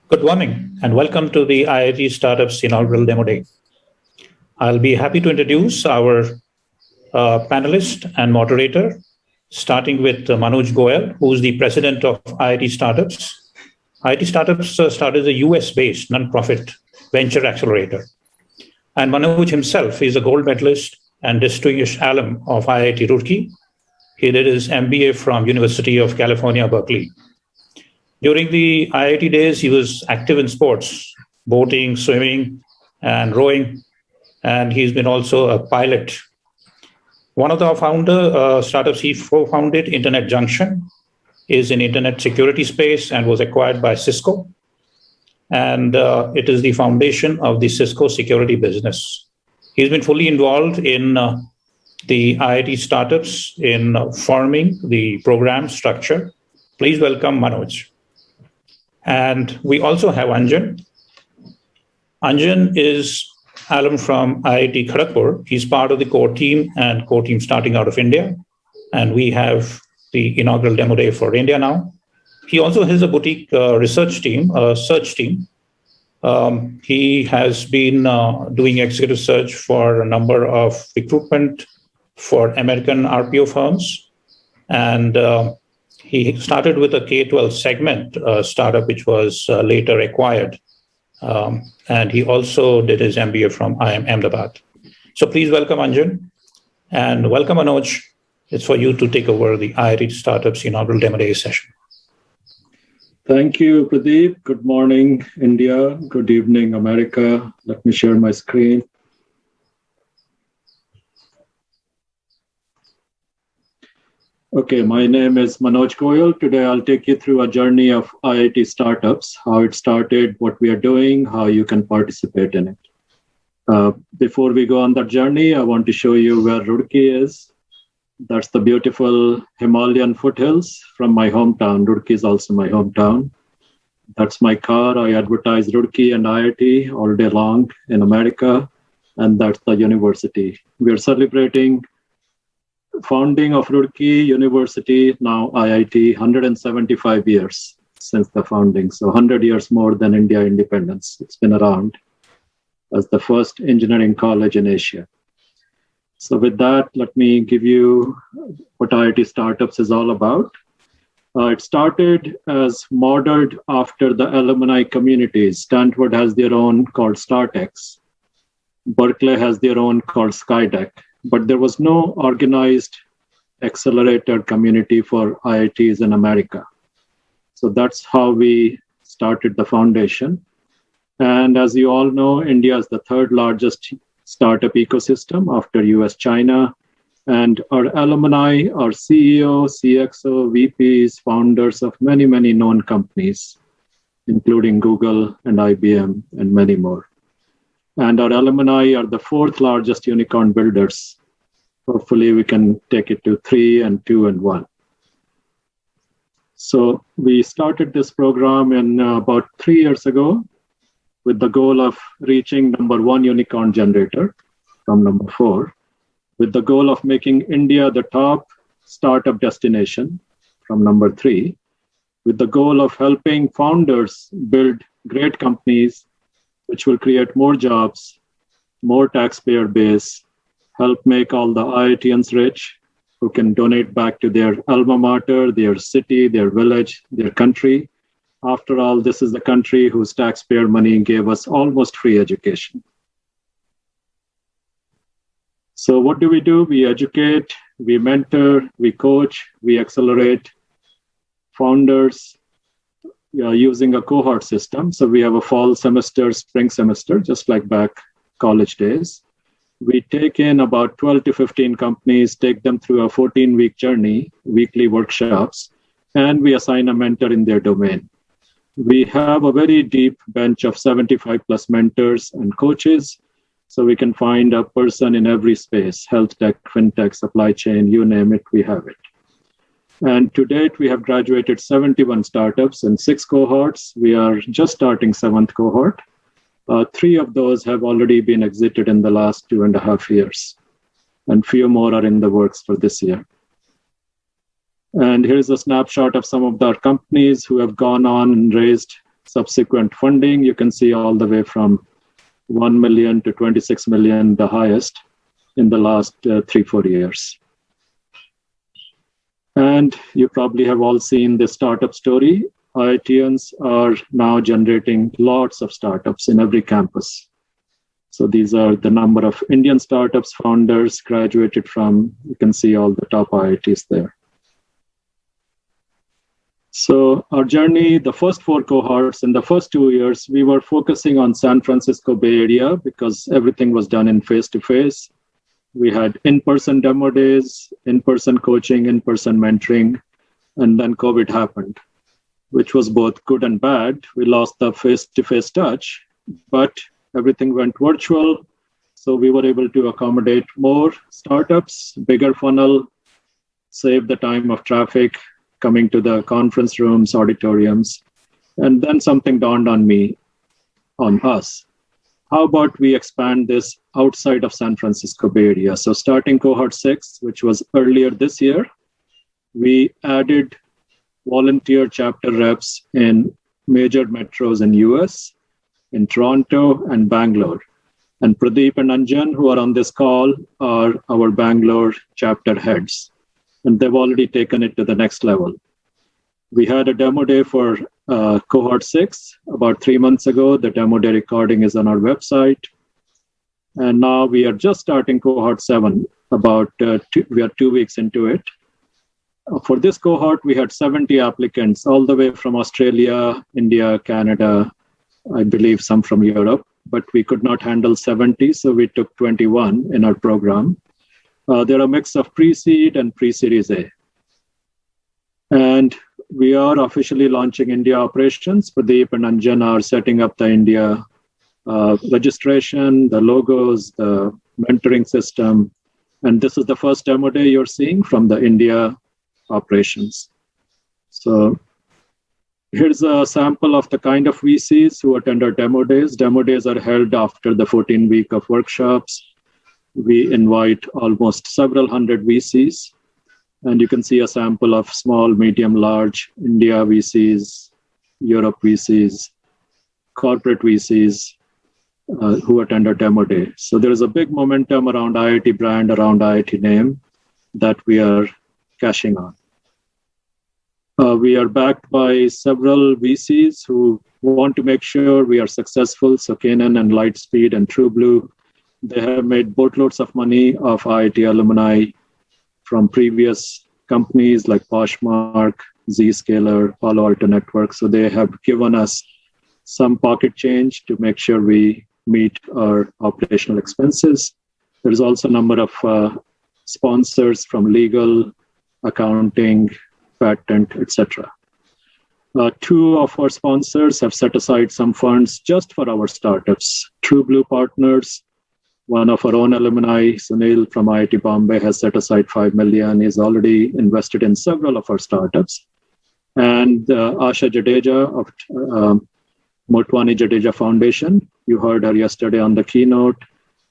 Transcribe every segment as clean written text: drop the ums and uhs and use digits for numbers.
Good morning and welcome to the IIT Startups Inaugural Demo Day. I'll be happy to introduce our panelist and moderator, starting with Manoj Goyal, who's the president of IIT Startups. IIT Startups started a US-based nonprofit venture accelerator. And Manoj himself is a gold medalist and distinguished alum of IIT Roorkee. He did his MBA from University of California, Berkeley. During the IIT days, he was active in sports, boating, swimming, and rowing, and he's been also a pilot. One of the founder startups he co-founded, Internet Junction, is in internet security space and was acquired by Cisco. And it is the foundation of the Cisco security business. He's been fully involved in the IIT startups in forming the program structure. Please welcome Manoj. And we also have Anjan. Anjan is alum from IIT Kharagpur. He's part of the core team and core team starting out of India. And we have the inaugural demo day for India now. He also has a boutique research team, a search team. He has been doing executive search for a number of recruitment for American RPO firms. And he started with a K-12 segment startup, which was later acquired. And he also did his MBA from IIM Ahmedabad. So please welcome Anjan and welcome Manoj. It's for you to take over the IIT Startups Inaugural Demo Day session. Thank you, Pradeep. Good morning, India. Good evening, America. Let me share my screen. Okay, my name is Manoj Goyal. Today, I'll take you through a journey of IIT Startups, how it started, what we are doing, how you can participate in it. Before we go on that journey, I want to show you where Roorkee is. That's the beautiful Himalayan foothills from my hometown. Roorkee is also my hometown. That's my car. I advertise Roorkee and IIT all day long in America. And that's the university. We are celebrating founding of Roorkee University, now IIT, 175 years since the founding. So 100 years more than India independence. It's been around as the first engineering college in Asia. So with that, let me give you what IIT Startups is all about. It started as modeled after the alumni communities. Stanford has their own called StartX. Berkeley has their own called Skydeck. But there was no organized accelerator community for IITs in America. So that's how we started the foundation. And as you all know, India is the third largest startup ecosystem after US, China. And our alumni are CEO, CXO, VPs, founders of many, many known companies, including Google and IBM and many more. And our alumni are the fourth largest unicorn builders. Hopefully we can take it to 3 and 2 and 1. So we started this program in about 3 years ago with the goal of reaching number 1 unicorn generator from number 4, with the goal of making India the top startup destination from number 3, with the goal of helping founders build great companies which will create more jobs, more taxpayer base, help make all the IITians rich who can donate back to their alma mater, their city, their village, their country. After all, this is the country whose taxpayer money gave us almost free education. So what do? We educate, we mentor, we coach, we accelerate founders using a cohort system. So we have a fall semester, spring semester, just like back college days. We take in about 12 to 15 companies, take them through a 14-week journey, weekly workshops, and we assign a mentor in their domain. We have a very deep bench of 75 plus mentors and coaches, so we can find a person in every space, health tech, fintech, supply chain, you name it, we have it. And to date, we have graduated 71 startups in 6 cohorts. We are just starting 7th cohort. 3 of those have already been exited in the last 2.5 years, and few more are in the works for this year. And here's a snapshot of some of our companies who have gone on and raised subsequent funding. You can see all the way from 1 million to 26 million, the highest in the last 3-4 years. And you probably have all seen the startup story. IITians are now generating lots of startups in every campus. So these are the number of Indian startups founders graduated from. You can see all the top IITs there. So our journey, the first 4 cohorts, in the first 2 years, we were focusing on San Francisco Bay Area because everything was done in face-to-face. We had in-person demo days, in-person coaching, in-person mentoring, and then COVID happened, which was both good and bad. We lost the face-to-face touch, but everything went virtual. So we were able to accommodate more startups, bigger funnel, save the time of traffic, coming to the conference rooms, auditoriums. And then something dawned on us. How about we expand this outside of San Francisco Bay Area? So starting cohort 6, which was earlier this year, we added volunteer chapter reps in major metros in US, in Toronto and Bangalore. And Pradeep and Anjan, who are on this call, are our Bangalore chapter heads. And they've already taken it to the next level. We had a demo day for cohort 6 about 3 months ago. The demo day recording is on our website. And now we are just starting cohort 7, we are 2 weeks into it. For this cohort, we had 70 applicants, all the way from Australia, India, Canada, I believe some from Europe, but we could not handle 70, so we took 21 in our program. They're a mix of pre-seed and pre-series A. And we are officially launching India operations. Pradeep and Anjan are setting up the India registration, the logos, the mentoring system. And this is the first demo day you're seeing from the India operations. So here's a sample of the kind of VCs who attend our demo days. Demo days are held after the 14-week of workshops. We invite almost several hundred VCs. And you can see a sample of small, medium, large India VCs, Europe VCs, corporate VCs who attend our demo day. So there is a big momentum around IIT brand, around IIT name that we are cashing on. We are backed by several VCs who want to make sure we are successful. So Canon and Lightspeed and TrueBlue, they have made boatloads of money off IIT alumni from previous companies like Poshmark, Zscaler, Palo Alto Network. So they have given us some pocket change to make sure we meet our operational expenses. There's also a number of sponsors from legal, accounting, patent, etc. 2 of our sponsors have set aside some funds just for our startups. TrueBlue Partners, one of our own alumni, Sunil from IIT Bombay, has set aside $5 million. He's already invested in several of our startups. And Asha Jadeja of Motwani Jadeja Foundation, you heard her yesterday on the keynote.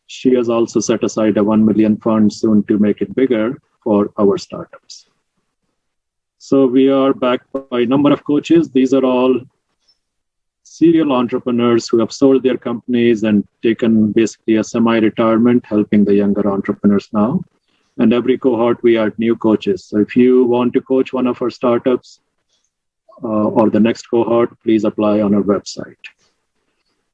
She has also set aside a $1 million fund soon to make it bigger for our startups. So we are backed by a number of coaches. These are all serial entrepreneurs who have sold their companies and taken basically a semi-retirement, helping the younger entrepreneurs now. And every cohort, we add new coaches. So if you want to coach one of our startups or the next cohort, please apply on our website.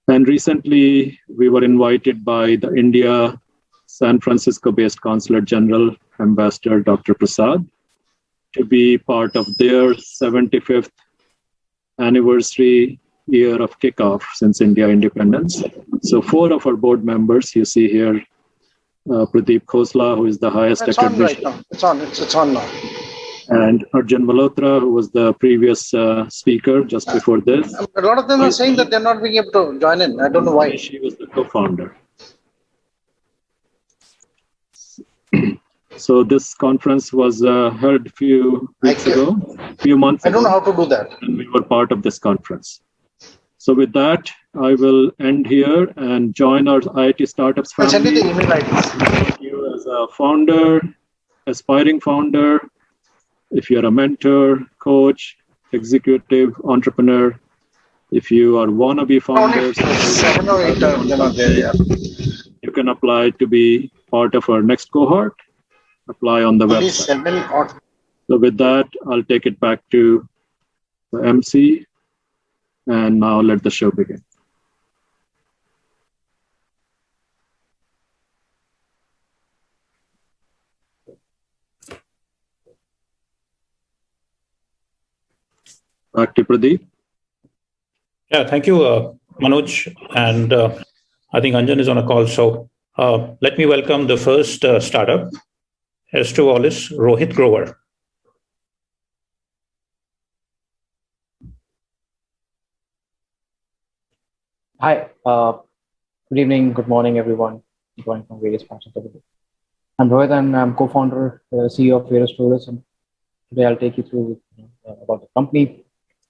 And recently, we were invited by the India San Francisco-based Consulate General Ambassador, Dr. Prasad, to be part of their 75th anniversary year of kickoff since India independence. So 4 of our board members, you see here, Pradeep Khosla, who is the highest academic. It's on now. And Arjun Malhotra, who was the previous speaker just before this. A lot of them are saying that they're not being able to join in. I don't know why. She was the co-founder. So this conference was held a few months ago. I don't know how to do that. And we were part of this conference. So with that, I will end here and join our IIT Startups family. I'll send you the email ID. You as a founder, aspiring founder, if you're a mentor, coach, executive, entrepreneur, If you are wannabe Only founders, 7 or 8 of them are there. Yeah. you can apply to be part of our next cohort. Apply on the Only website. 7 or. So with that, I'll take it back to the MC, and now let the show begin. Back to Pradeep. Yeah, thank you, Manoj. And I think Anjan is on a call. So let me welcome the first startup, S2 Wallace, Rohit Grover. Hi, good evening, good morning, everyone. Joining from various parts of the world. I'm Rohit, and I'm co-founder, CEO of Various Tourism. Today, I'll take you through about the company.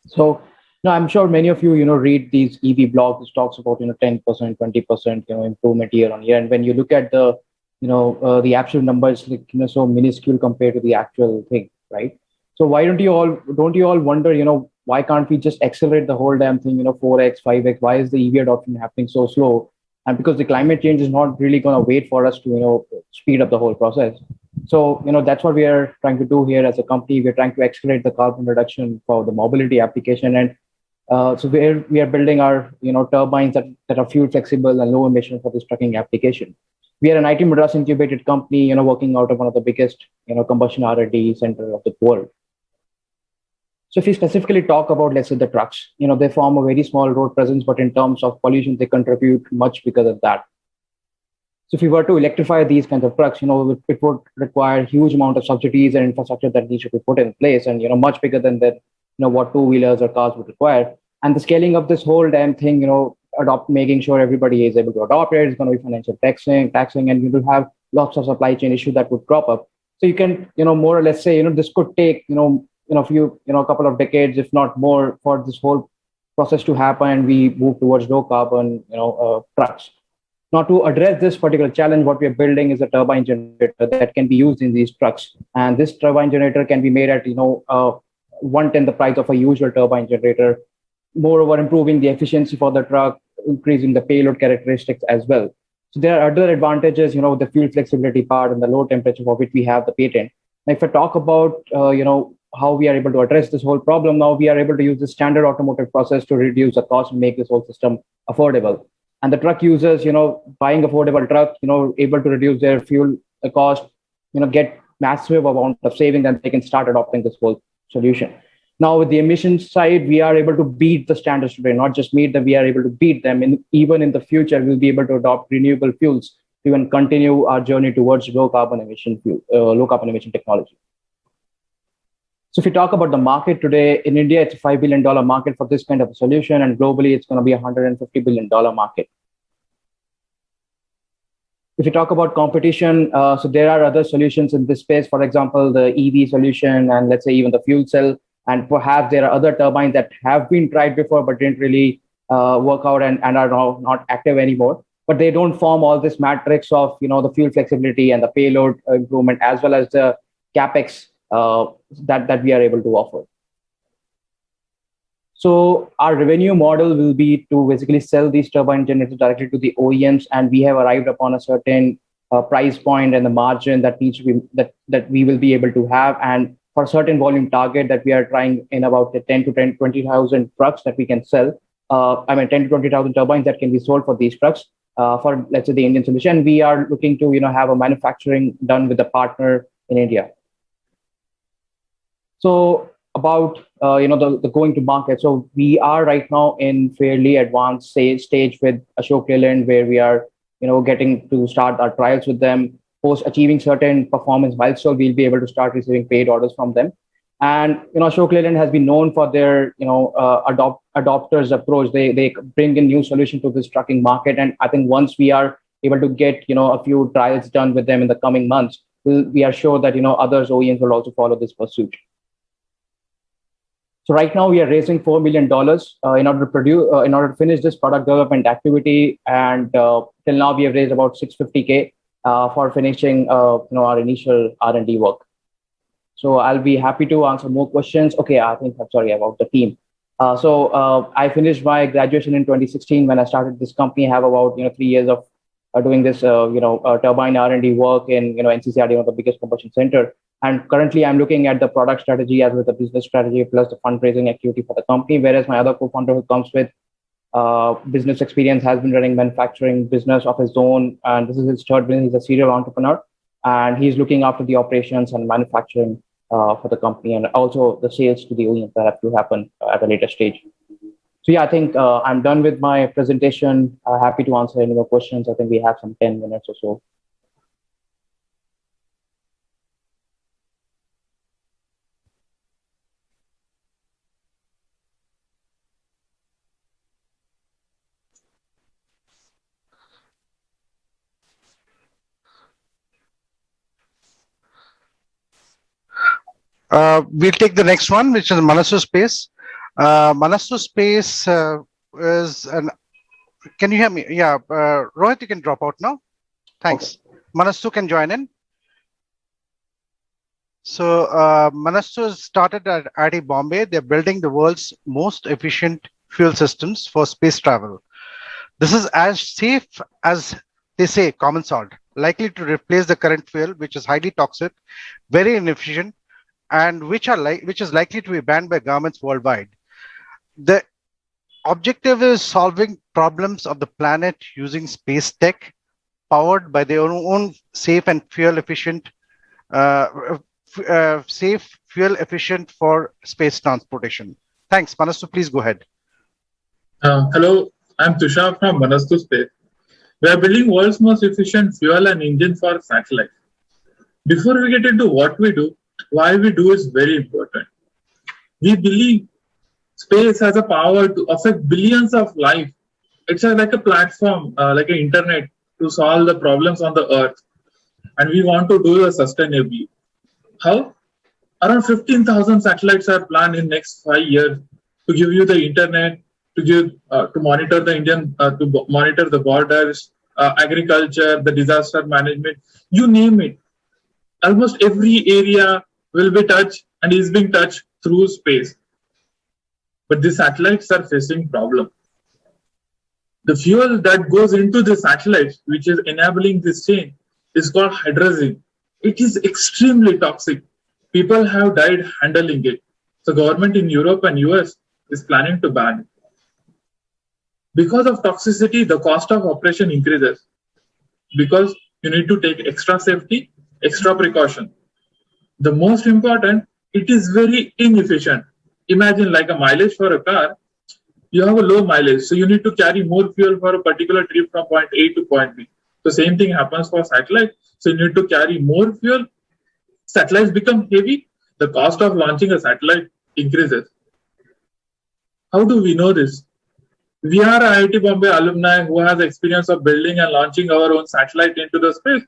So, I'm sure many of you, read these EV blogs which talks about 10%, 20%, improvement year on year. And when you look at the, the absolute numbers, like so minuscule compared to the actual thing, right? So why don't you all wonder, why can't we just accelerate the whole damn thing, 4x, 5x? Why is the EV adoption happening so slow? And because the climate change is not really going to wait for us to, speed up the whole process. So, that's what we are trying to do here as a company. We're trying to accelerate the carbon reduction for the mobility application. And so we are building our, turbines that are fuel flexible and low emission for this trucking application. We are an IT Madras incubated company, working out of one of the biggest, combustion R&D center of the world. So if you specifically talk about, let's say, the trucks, they form a very small road presence, but in terms of pollution, they contribute much because of that. So if we were to electrify these kinds of trucks, it would require huge amount of subsidies and infrastructure that needs to be put in place, and much bigger than that, what two-wheelers or cars would require. And the scaling of this whole damn thing, making sure everybody is able to adopt it, is going to be financial taxing, and you will have lots of supply chain issues that would crop up. So you can, more or less say, this could take, a couple of decades, if not more, for this whole process to happen, and we move towards low carbon, trucks. Now, to address this particular challenge, what we are building is a turbine generator that can be used in these trucks. And this turbine generator can be made at, 1/10 the price of a usual turbine generator. Moreover, improving the efficiency for the truck, increasing the payload characteristics as well. So there are other advantages, the fuel flexibility part and the low temperature for which we have the patent. Now, if I talk about, how we are able to address this whole problem, now we are able to use the standard automotive process to reduce the cost and make this whole system affordable. And the truck users, buying affordable trucks, able to reduce their fuel cost, get massive amount of savings, and they can start adopting this whole solution. Now, with the emissions side, we are able to beat the standards today, not just meet them, we are able to beat them. And even in the future, we'll be able to adopt renewable fuels to even continue our journey towards low carbon emission technology. So if you talk about the market today, in India, it's a $5 billion market for this kind of a solution, and globally, it's going to be a $150 billion market. If you talk about competition, so there are other solutions in this space, for example, the EV solution, and let's say even the fuel cell, and perhaps there are other turbines that have been tried before but didn't really work out and are now not active anymore. But they don't form all this matrix of the fuel flexibility and the payload improvement, as well as the capex that we are able to offer. So our revenue model will be to basically sell these turbine generators directly to the OEMs, and we have arrived upon a certain price point and the margin that needs to be that we will be able to have, and for a certain volume target that we are trying in about the 10 to 20,000 trucks that we can sell. 10 to 20,000 turbines that can be sold for these trucks for, let's say, the Indian solution. We are looking to have a manufacturing done with a partner in India. So about the going to market. So we are right now in fairly advanced stage with Ashok Leyland, where we are getting to start our trials with them. Post achieving certain performance milestones, we'll be able to start receiving paid orders from them. And Ashok Leyland has been known for their adopters approach. They bring in new solution to this trucking market, and I think once we are able to get a few trials done with them in the coming months, we are sure that others OEMs will also follow this pursuit. So right now we are raising $4 million in order to finish this product development activity, and till now we have raised about $650K for finishing our initial R&D work. So I'll be happy to answer more questions. Okay, I think I'm sorry about the team. I finished my graduation in 2016 when I started this company. I have about 3 years of doing this turbine R&D work in NCCRD, one of the biggest combustion center. And currently, I'm looking at the product strategy as well as the business strategy plus the fundraising activity for the company. Whereas my other co-founder who comes with business experience has been running manufacturing business of his own, and this is his third business. He's a serial entrepreneur, and he's looking after the operations and manufacturing for the company, and also the sales to the OEM that have to happen at a later stage. So yeah, I think I'm done with my presentation. Happy to answer any more questions. I think we have some 10 minutes or so. We'll take the next one, which is Manasu Space. Manasu Space is an. Can you hear me? Yeah, Rohit, you can drop out now. Thanks. Okay. Manasu can join in. So Manasu started at IIT Bombay. They're building the world's most efficient fuel systems for space travel. This is as safe as they say common salt, likely to replace the current fuel, which is highly toxic, very inefficient, and which is likely to be banned by governments worldwide. The objective is solving problems of the planet using space tech, powered by their own safe and fuel efficient, fuel efficient for space transportation. Thanks, Manastu. Please go ahead. Hello, I'm Tushar from Manastu Space. We are building world's most efficient fuel and engine for satellites. Before we get into what we do, why we do is very important. We believe space has a power to affect billions of lives. It's like a platform, like an internet, to solve the problems on the earth. And we want to do it sustainably. How? Around 15,000 satellites are planned in next 5 years to give you the internet, to monitor the Indian, to monitor the borders, agriculture, the disaster management, you name it. Almost every area will be touched and is being touched through space. But the satellites are facing problems. The fuel that goes into the satellites, which is enabling this chain, is called hydrazine. It is extremely toxic. People have died handling it. So government in Europe and US is planning to ban it. Because of toxicity, the cost of operation increases. Because you need to take extra safety, extra precaution. The most important, it is very inefficient. Imagine like a mileage for a car, you have a low mileage, so you need to carry more fuel for a particular trip from point A to point B. The same thing happens for satellite. So you need to carry more fuel. Satellites become heavy. The cost of launching a satellite increases. How do we know this? We are IIT Bombay alumni who has experience of building and launching our own satellite into the space.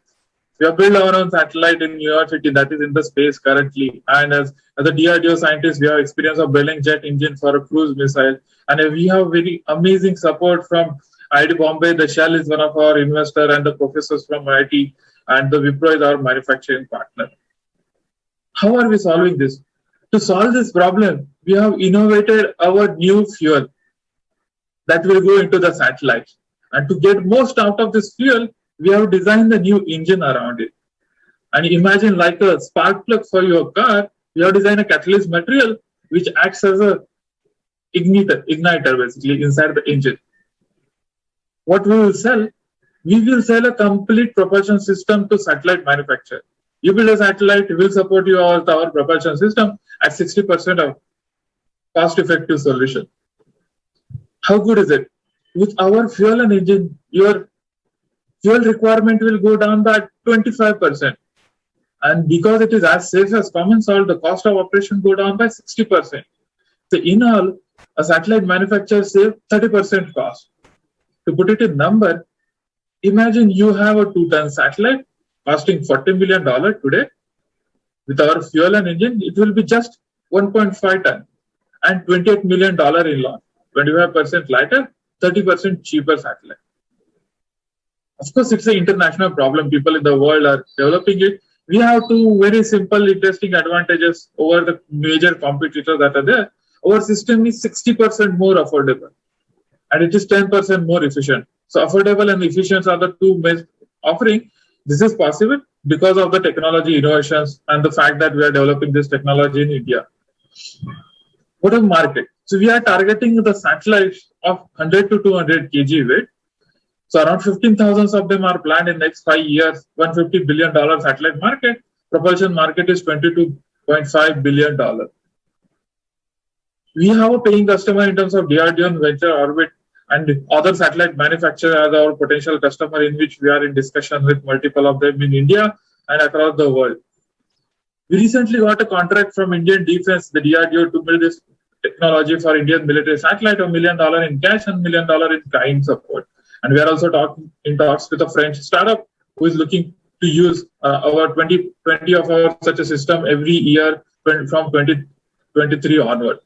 We have built our own satellite in New York City that is in the space currently. And as a DRDO scientist, we have experience of building jet engine for a cruise missile. And we have very amazing support from IIT Bombay. The Shell is one of our investors and the professors from IIT, and the Wipro is our manufacturing partner. How are we solving this? To solve this problem, we have innovated our new fuel that will go into the satellite. And to get most out of this fuel, we have designed the new engine around it. And imagine like a spark plug for your car, we have designed a catalyst material which acts as a igniter basically inside the engine. What we will sell? We will sell a complete propulsion system to satellite manufacturer. You build a satellite, we will support you with our propulsion system at 60% of cost-effective solution. How good is it? With our fuel and engine, your fuel requirement will go down by 25%. And because it is as safe as common salt, the cost of operation go down by 60%. So in all, a satellite manufacturer save 30% cost. To put it in number, imagine you have a 2-ton satellite costing $40 million today. With our fuel and engine, it will be just 1.5 ton and $28 million in launch. 25% lighter, 30% cheaper satellite. Of course, it's an international problem. People in the world are developing it. We have two very simple, interesting advantages over the major competitors that are there. our system is 60% more affordable and it is 10% more efficient. So affordable and efficient are the two main offering. This is possible because of the technology innovations and the fact that we are developing this technology in India. What is market? So we are targeting the satellites of 100 to 200 kg weight. So around 15,000 of them are planned in next 5 years. $150 billion satellite market. Propulsion market is $22.5 billion. We have a paying customer in terms of DRDO and Venture Orbit and other satellite manufacturers as our potential customer, in which we are in discussion with multiple of them in India and across the world. We recently got a contract from Indian Defense, the DRDO, to build this technology for Indian military satellite, $1 million in cash and $1 million in kind support. And we are also in talks with a French startup who is looking to use our 20 of our such a system every year from 2023 onward.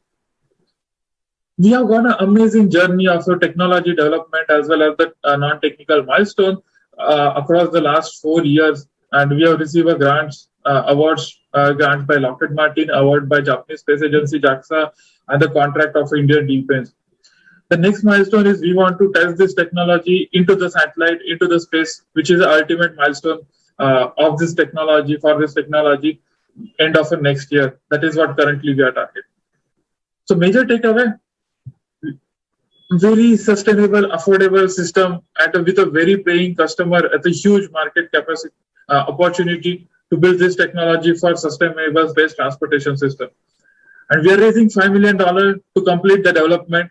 We have gone an amazing journey of technology development as well as the non-technical milestone across the last 4 years, and we have received a grants by Lockheed Martin, award by Japanese Space Agency JAXA, and the contract of Indian Defense. The next milestone is we want to test this technology into the satellite, into the space, which is the ultimate milestone of this technology, end of the next year. That is what currently we are targeting. So major takeaway, very sustainable, affordable system with a very paying customer at a huge market capacity opportunity to build this technology for sustainable space transportation system. And we are raising $5 million to complete the development.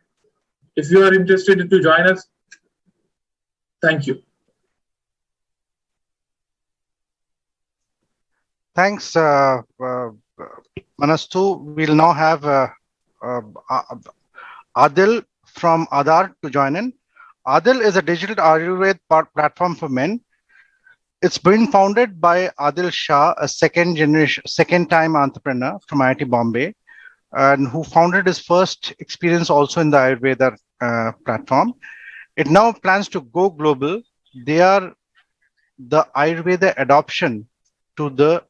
If you are interested to join us, thank you. Thanks, Manastu. We'll now have Adil from Aadhar to join in. Adil is a digital Ayurveda platform for men. It's been founded by Adil Shah, a second-time entrepreneur from IIT Bombay, and who founded his first experience also in the Ayurveda platform. It now plans to go global. They are the Ayurveda adoption to the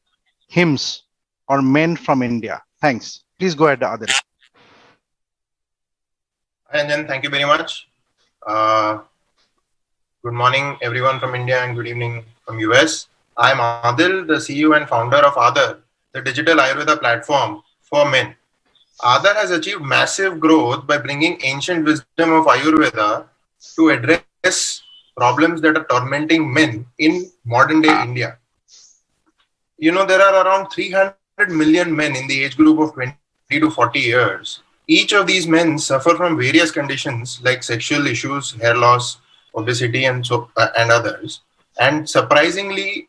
hymns or men from India. Thanks. Please go ahead, Adil. Hi, Anjan. Thank you very much. Good morning, everyone from India, and good evening from US. I'm Adil, the CEO and founder of Aadhar, the digital Ayurveda platform for men. Aadhar has achieved massive growth by bringing ancient wisdom of Ayurveda to address problems that are tormenting men in modern day India. You know, there are around 300 million men in the age group of 20 to 40 years. Each of these men suffer from various conditions like sexual issues, hair loss, obesity, and others. And surprisingly,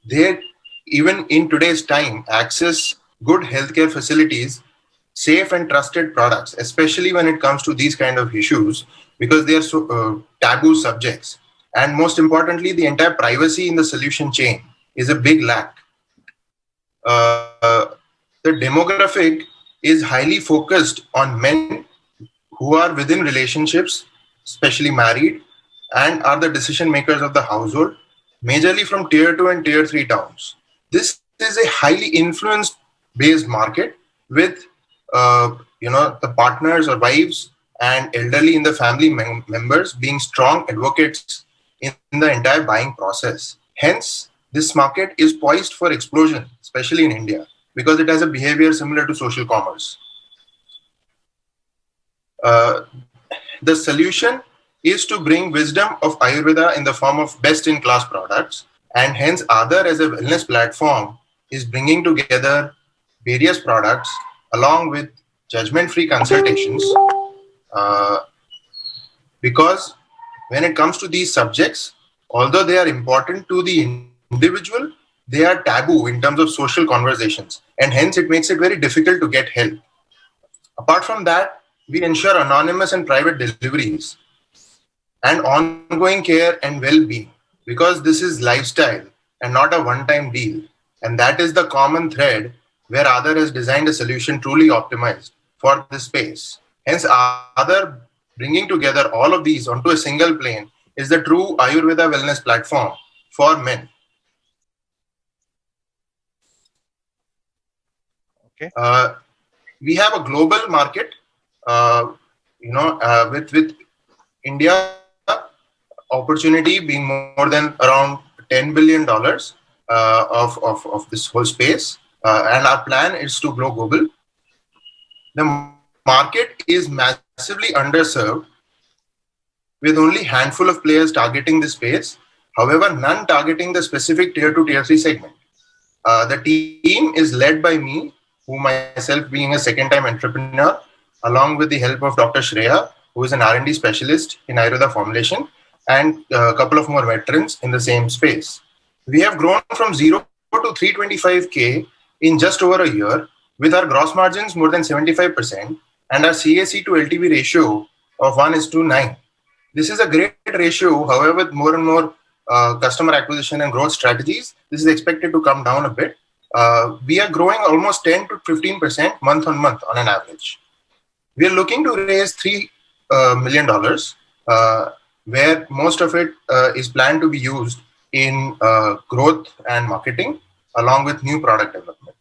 they even in today's time access good healthcare facilities, safe and trusted products, especially when it comes to these kind of issues, because they are so taboo subjects. And most importantly, the entire privacy in the solution chain is a big lack. The demographic is highly focused on men who are within relationships, especially married, and are the decision makers of the household, majorly from tier 2 and tier 3 towns. This is a highly influence based market with the partners or wives and elderly in the family members being strong advocates in the entire buying process. Hence, this market is poised for explosion, especially in India, because it has a behavior similar to social commerce. The solution is to bring wisdom of Ayurveda in the form of best-in-class products, and hence Aadhar as a wellness platform is bringing together various products along with judgment-free consultations, because when it comes to these subjects, although they are important to the individual, they are taboo in terms of social conversations, and hence it makes it very difficult to get help. Apart from that, we ensure anonymous and private deliveries and ongoing care and well-being, because this is lifestyle and not a one-time deal. And that is the common thread where Aadhar has designed a solution truly optimized for this space. Hence, Aadhar bringing together all of these onto a single plane is the true Ayurveda wellness platform for men. Okay. We have a global market, with India opportunity being more than around $10 billion of this whole space. And our plan is to grow global. The market is massively underserved with only handful of players targeting this space. However, none targeting the specific tier 2, tier 3 segment. The team is led by me, who myself being a second-time entrepreneur, along with the help of Dr. Shreya, who is an R&D specialist in Ayurveda formulation, and a couple of more veterans in the same space. We have grown from 0 to 325K in just over a year, with our gross margins more than 75% and our CAC to LTV ratio of 1:9. This is a great ratio. However, with more and more customer acquisition and growth strategies, this is expected to come down a bit. We are growing almost 10 to 15% month on month on an average. We are looking to raise $3 million, where most of it is planned to be used in growth and marketing, along with new product development.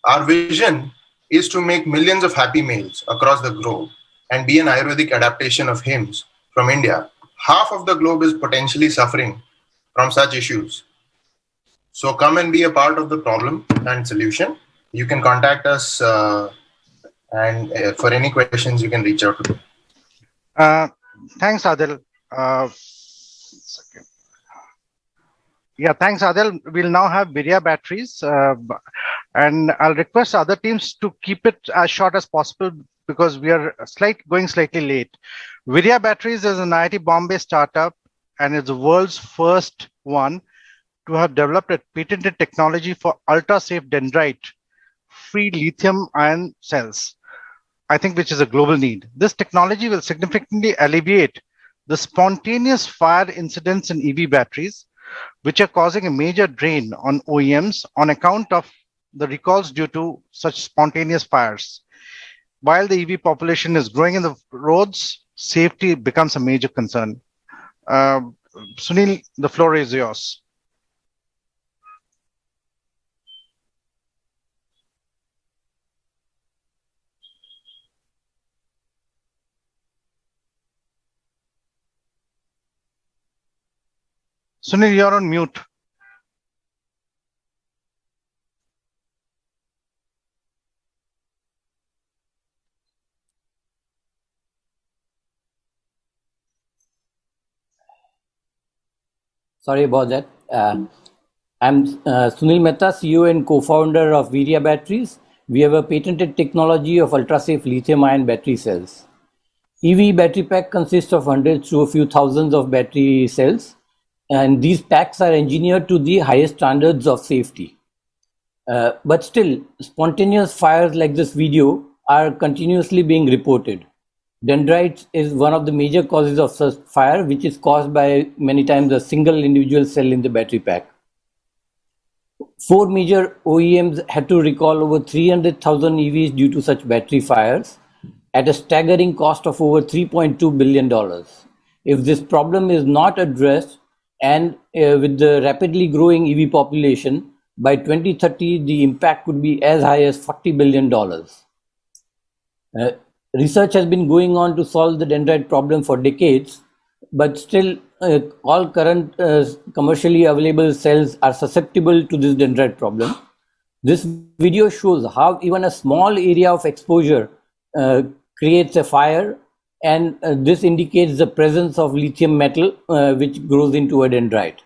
Our vision is to make millions of happy males across the globe and be an Ayurvedic adaptation of hymns from India. Half of the globe is potentially suffering from such issues. So come and be a part of the problem and solution. You can contact us, and for any questions, you can reach out to me. Thanks, Adil. Second. Yeah, thanks, Adil. We'll now have Virya batteries, and I'll request other teams to keep it as short as possible because we are going slightly late. Virya Batteries is an IIT Bombay startup and is the world's first one to have developed a patented technology for ultra-safe dendrite-free lithium-ion cells, I think, which is a global need. This technology will significantly alleviate the spontaneous fire incidents in EV batteries, which are causing a major drain on OEMs on account of the recalls due to such spontaneous fires. While the EV population is growing in the roads, safety becomes a major concern. Sunil, the floor is yours. Sunil, you're on mute. Sorry about that. I'm Sunil Mehta, CEO and co-founder of Virya Batteries. We have a patented technology of ultra-safe lithium-ion battery cells. EV battery pack consists of hundreds to a few thousands of battery cells, and these packs are engineered to the highest standards of safety. But still, spontaneous fires like this video are continuously being reported. Dendrites is one of the major causes of such fire, which is caused by many times a single individual cell in the battery pack. 4 major OEMs had to recall over 300,000 EVs due to such battery fires at a staggering cost of over $3.2 billion. If this problem is not addressed, and with the rapidly growing EV population, by 2030, the impact could be as high as $40 billion. Research has been going on to solve the dendrite problem for decades, but still all current commercially available cells are susceptible to this dendrite problem. This video shows how even a small area of exposure creates a fire, and this indicates the presence of lithium metal which grows into a dendrite.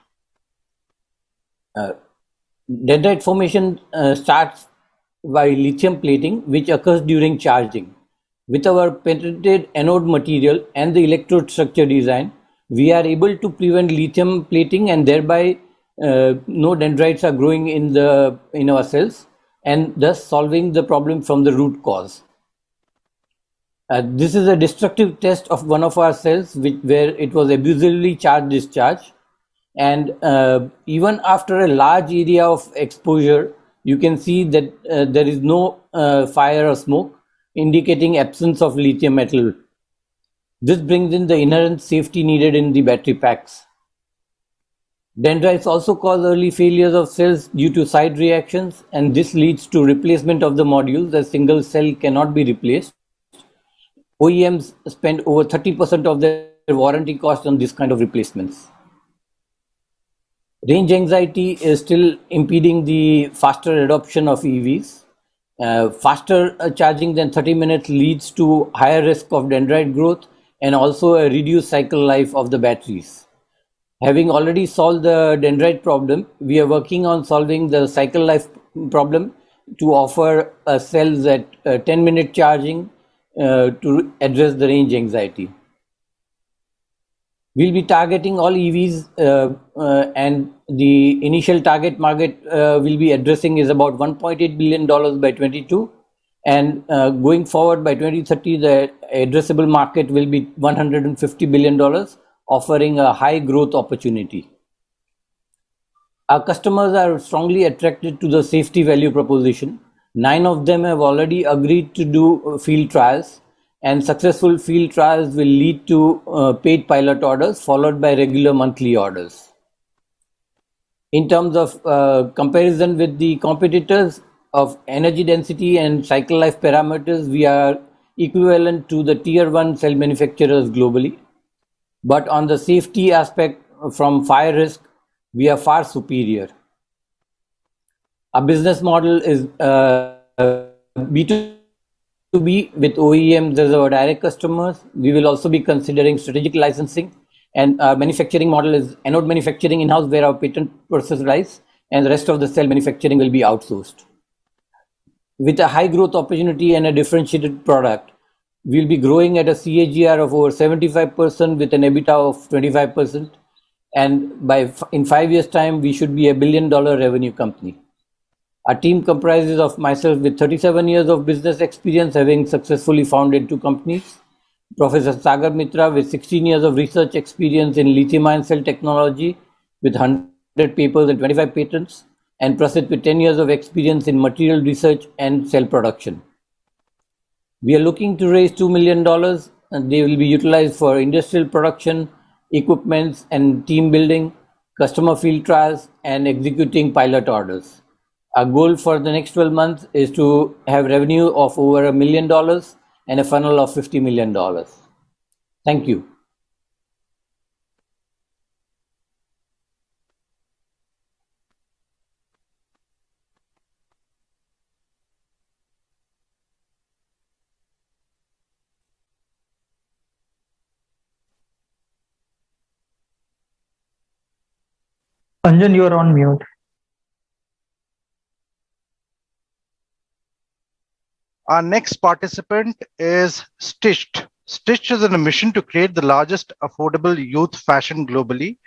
Dendrite formation starts by lithium plating, which occurs during charging. With our patented anode material and the electrode structure design, we are able to prevent lithium plating, and thereby no dendrites are growing in our cells, and thus solving the problem from the root cause. This is a destructive test of one of our cells where it was abusively charge-discharge, and even after a large area of exposure, you can see that there is no fire or smoke, indicating absence of lithium metal. This brings in the inherent safety needed in the battery packs. Dendrites also cause early failures of cells due to side reactions, and this leads to replacement of the modules as single cell cannot be replaced. OEMs spend over 30% of their warranty cost on this kind of replacements. Range anxiety is still impeding the faster adoption of EVs. Faster charging than 30 minutes leads to higher risk of dendrite growth and also a reduced cycle life of the batteries. Having already solved the dendrite problem, we are working on solving the cycle life problem to offer cells at 10-minute charging to address the range anxiety. We'll be targeting all EVs and the initial target market we'll be addressing is about $1.8 billion by 22. And going forward by 2030, the addressable market will be $150 billion, offering a high growth opportunity. Our customers are strongly attracted to the safety value proposition. 9 of them have already agreed to do field trials, and successful field trials will lead to paid pilot orders followed by regular monthly orders. In terms of comparison with the competitors of energy density and cycle life parameters, we are equivalent to the tier 1 cell manufacturers globally. But on the safety aspect from fire risk, we are far superior. Our business model is B2B with OEMs as our direct customers. We will also be considering strategic licensing, and our manufacturing model is anode manufacturing in-house where our patent process lies, and the rest of the cell manufacturing will be outsourced. With a high growth opportunity and a differentiated product, we'll be growing at a CAGR of over 75% with an EBITDA of 25%. And in 5 years' time, we should be $1 billion revenue company. Our team comprises of myself with 37 years of business experience, having successfully founded 2 companies. Professor Sagar Mitra with 16 years of research experience in lithium-ion cell technology with 100 papers and 25 patents. And Prasit with 10 years of experience in material research and cell production. We are looking to raise $2 million, and they will be utilized for industrial production, equipments and team building, customer field trials, and executing pilot orders. Our goal for the next 12 months is to have revenue of over $1 million and a funnel of $50 million. Thank you. Anjan, you are on mute. Our next participant is Stitched. Stitched is on a mission to create the largest affordable youth fashion globally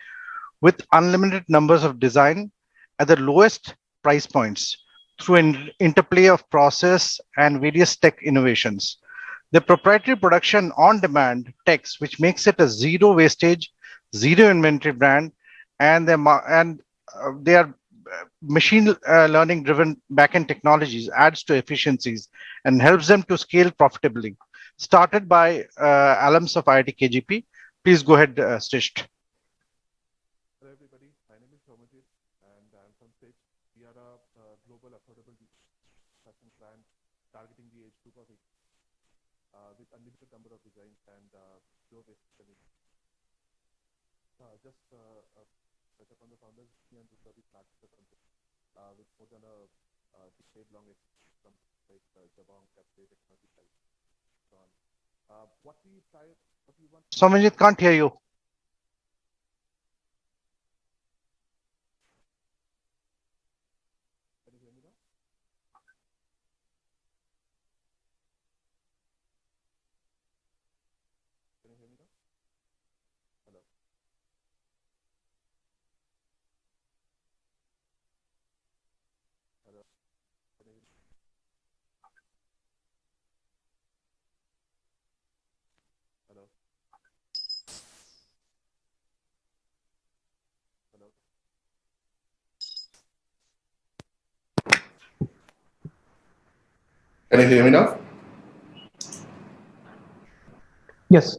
with unlimited numbers of design at the lowest price points through an interplay of process and various tech innovations. The proprietary production on demand techs, which makes it a zero wastage, zero inventory brand, and they are machine learning driven backend technologies adds to efficiencies and helps them to scale profitably. Started by alums of IIT KGP. Please go ahead, Stitched. Hello everybody, my name is Somajit and I'm from Stitch. We are a global affordable fashion brand targeting the age group of 8 with unlimited number of designs and low waste. Just touch upon the founders and the service started the company with more than a decade-long experience from like Jabong, Capsule, Technology, so on. What we want. Somajit, can't hear you. Can you hear me now? Can you hear me now? Hello. Hello. Can you hear me? Hello. Hello. Can you hear me now? Yes.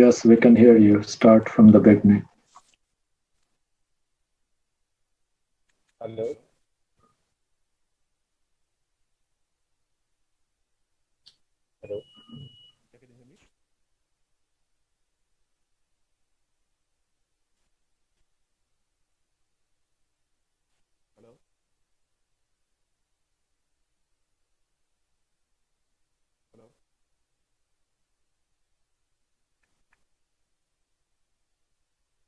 Yes, we can hear you. Start from the beginning. Hello. Hello. Can you hear me? Hello. Hello. Hello.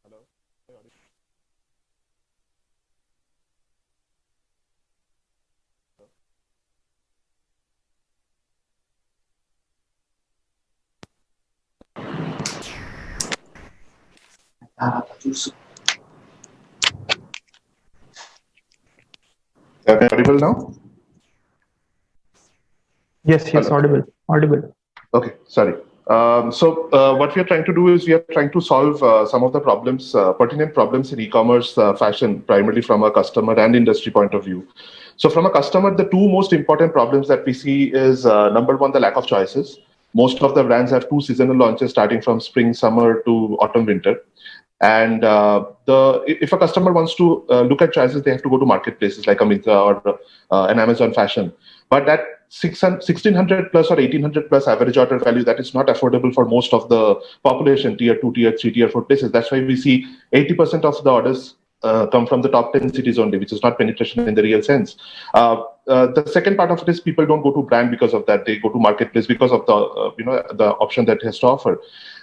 Hello. Hey, audio. Hello. Am I audible now? Yes, yes, Hello. audible, audible. Okay, sorry. What we are trying to do is we are trying to solve some of the problems, pertinent problems in e-commerce fashion, primarily from a customer and industry point of view. So from a customer, the two most important problems that we see is number one, the lack of choices. Most of the brands have two seasonal launches starting from spring, summer to autumn, winter. And if a customer wants to look at choices, they have to go to marketplaces like a Myntra or an Amazon Fashion. But that 1600 plus or 1800 plus average order value, that is not affordable for most of the population, tier 2, tier 3, tier 4 places. That's why we see 80% of the orders come from the top 10 cities only, which is not penetration in the real sense. The second part of it is people don't go to brand because of that. They go to marketplace because of the option that it has to offer.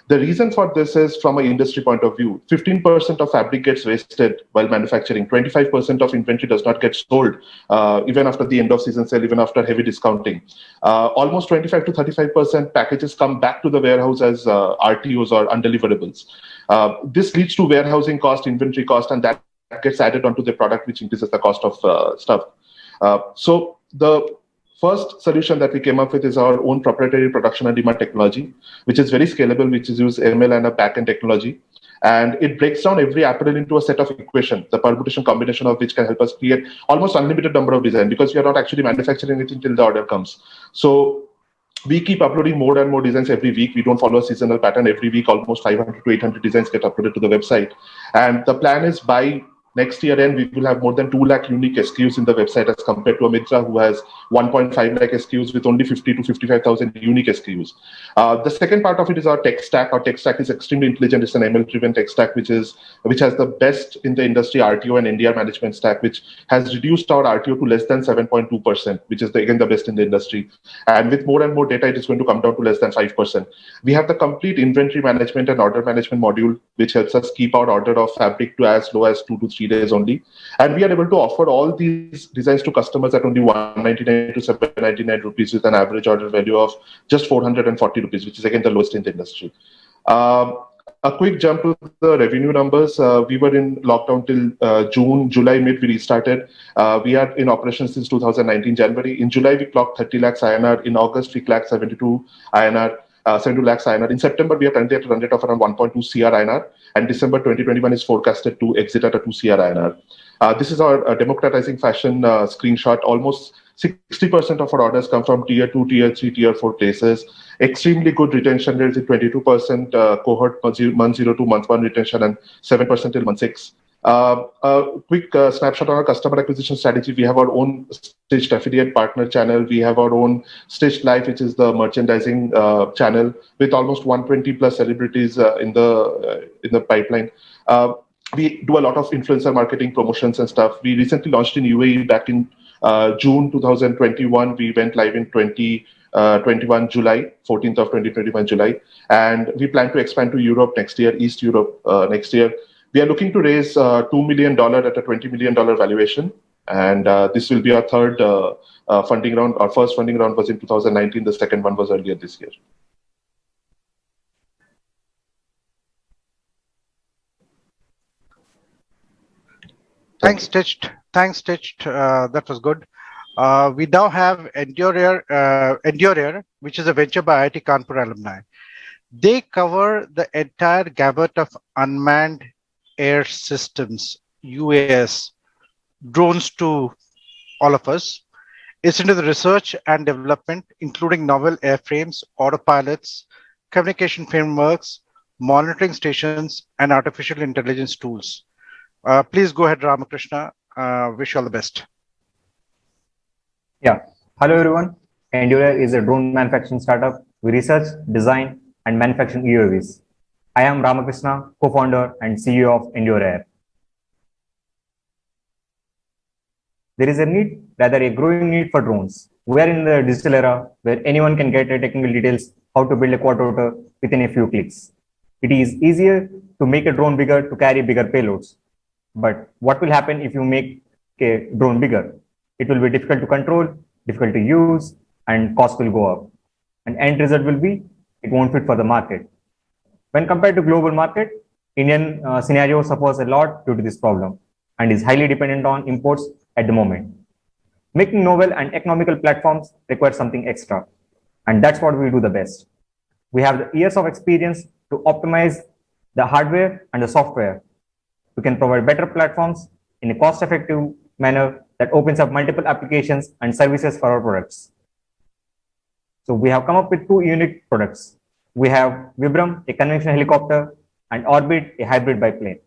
The reason for this is from an industry point of view, 15% of fabric gets wasted while manufacturing, 25% of inventory does not get sold, even after the end of season sale, even after heavy discounting. Almost 25 to 35% packages come back to the warehouse as RTOs or undeliverables. This leads to warehousing cost, inventory cost, and that gets added onto the product, which increases the cost of stuff. So the first solution that we came up with is our own proprietary production and demand technology, which is very scalable, which is use ML and a backend technology. And it breaks down every apparel into a set of equations, the permutation combination of which can help us create almost unlimited number of designs because we are not actually manufacturing it until the order comes. So we keep uploading more and more designs every week. We don't follow a seasonal pattern. Every week, almost 500 to 800 designs get uploaded to the website. And the plan is by next year end, we will have more than 2 lakh unique SKUs in the website as compared to a Mitra who has 1.5 lakh SKUs with only 50 to 55,000 unique SKUs. The second part of it is our tech stack. Our tech stack is extremely intelligent. It's an ML-driven tech stack, which has the best in the industry RTO and NDR management stack, which has reduced our RTO to less than 7.2%, which is again the best in the industry. And with more and more data, it is going to come down to less than 5%. We have the complete inventory management and order management module, which helps us keep our order of fabric to as low as 2 to 3 days only. And we are able to offer all these designs to customers at only 199 to 799 rupees with an average order value of just 440 rupees, which is again the lowest in the industry. A quick jump to the revenue numbers. We were in lockdown till June, July mid, we restarted. We are in operation since 2019 January. In July, we clocked 30 lakhs INR. In August, we clocked 72 INR. 72 lakhs INR. In September, we are currently at a run rate of around 1.2 CR INR, and December 2021 is forecasted to exit at a 2 CR INR. This is our democratizing fashion screenshot. Almost 60% of our orders come from tier 2, tier 3, tier 4 places. Extremely good retention rates with 22% cohort month 0 to month 1 retention and 7% till month 6. A quick snapshot on our customer acquisition strategy. We have our own Stitched affiliate partner channel. We have our own Stitched Life, which is the merchandising channel with almost 120 plus celebrities in the pipeline. We do a lot of influencer marketing promotions and stuff. We recently launched in UAE back in June 2021. We went live in 2021 July, 14th of 2021 July. And we plan to expand to Europe next year, East Europe next year. We are looking to raise $2 million at a $20 million valuation. And this will be our third funding round. Our first funding round was in 2019. The second one was earlier this year. Thanks, Stitched. That was good. We now have Inaugural, which is a venture by IIT Kanpur alumni. They cover the entire gamut of unmanned air systems, UAS, drones to all of us. It's into the research and development, including novel airframes, autopilots, communication frameworks, monitoring stations, and artificial intelligence tools. Please go ahead, Ramakrishna. Wish you all the best. Yeah. Hello, everyone. Inaugural is a drone manufacturing startup. We research, design, and manufacture UAVs. I am Ramakrishna, co-founder and CEO of Inaugural. There is a need, rather a growing need for drones. We are in the digital era where anyone can get a technical details how to build a quadrotor within a few clicks. It is easier to make a drone bigger to carry bigger payloads. But what will happen if you make a drone bigger? It will be difficult to control, difficult to use, and cost will go up. And end result will be it won't fit for the market. When compared to global market, Indian scenario suffers a lot due to this problem and is highly dependent on imports at the moment. Making novel and economical platforms requires something extra, and that's what we do the best. We have the years of experience to optimize the hardware and the software. We can provide better platforms in a cost-effective manner that opens up multiple applications and services for our products. So we have come up with two unique products. We have Vibram, a conventional helicopter, and Orbit, a hybrid biplane.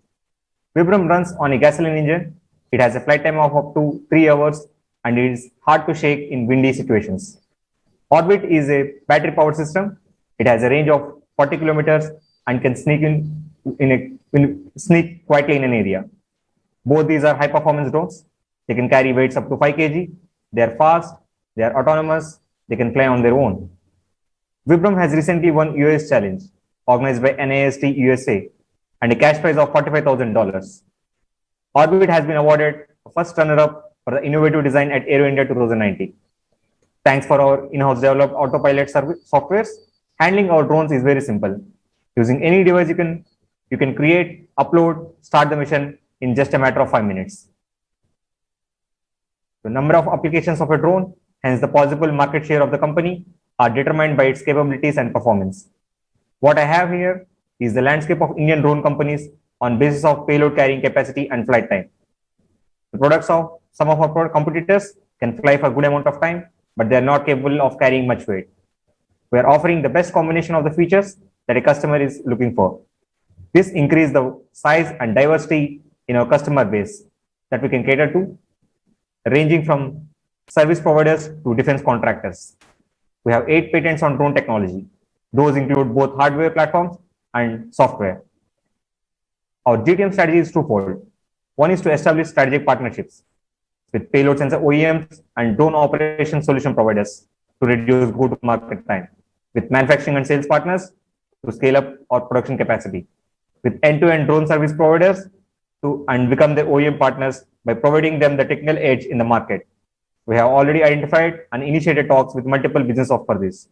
Vibram runs on a gasoline engine. It has a flight time of up to 3 hours and it is hard to shake in windy situations. Orbit is a battery powered system. It has a range of 40 kilometers and can sneak quietly in an area. Both these are high performance drones. They can carry weights up to 5 kg. They are fast. They are autonomous. They can fly on their own. Vibram has recently won US Challenge, organized by NIST USA, and a cash prize of $45,000. Orbit has been awarded a first runner-up for the innovative design at Aero India 2019. Thanks for our in-house developed autopilot softwares, handling our drones is very simple. Using any device you can create, upload, start the mission in just a matter of 5 minutes. The number of applications of a drone, hence the possible market share of the company, are determined by its capabilities and performance. What I have here is the landscape of Indian drone companies on basis of payload carrying capacity and flight time. The products of some of our competitors can fly for a good amount of time, but they are not capable of carrying much weight. We are offering the best combination of the features that a customer is looking for. This increases the size and diversity in our customer base that we can cater to, ranging from service providers to defense contractors. We have 8 patents on drone technology. Those include both hardware platforms and software. Our GTM strategy is twofold. One is to establish strategic partnerships with payload sensor OEMs and drone operation solution providers to reduce go-to-market time, with manufacturing and sales partners to scale up our production capacity, with end-to-end drone service providers and become the OEM partners by providing them the technical edge in the market. We have already identified and initiated talks with multiple business for this.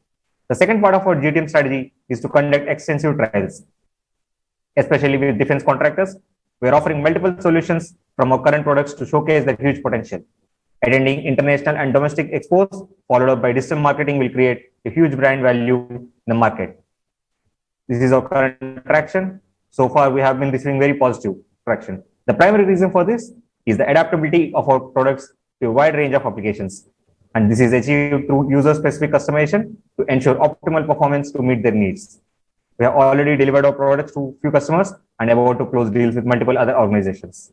The second part of our GTM strategy is to conduct extensive trials, especially with defense contractors. We are offering multiple solutions from our current products to showcase the huge potential. Attending international and domestic expos, followed up by digital marketing, will create a huge brand value in the market. This is our current traction. So far, we have been receiving very positive traction. The primary reason for this is the adaptability of our products to a wide range of applications. And this is achieved through user-specific customization to ensure optimal performance to meet their needs. We have already delivered our products to few customers and about to close deals with multiple other organizations.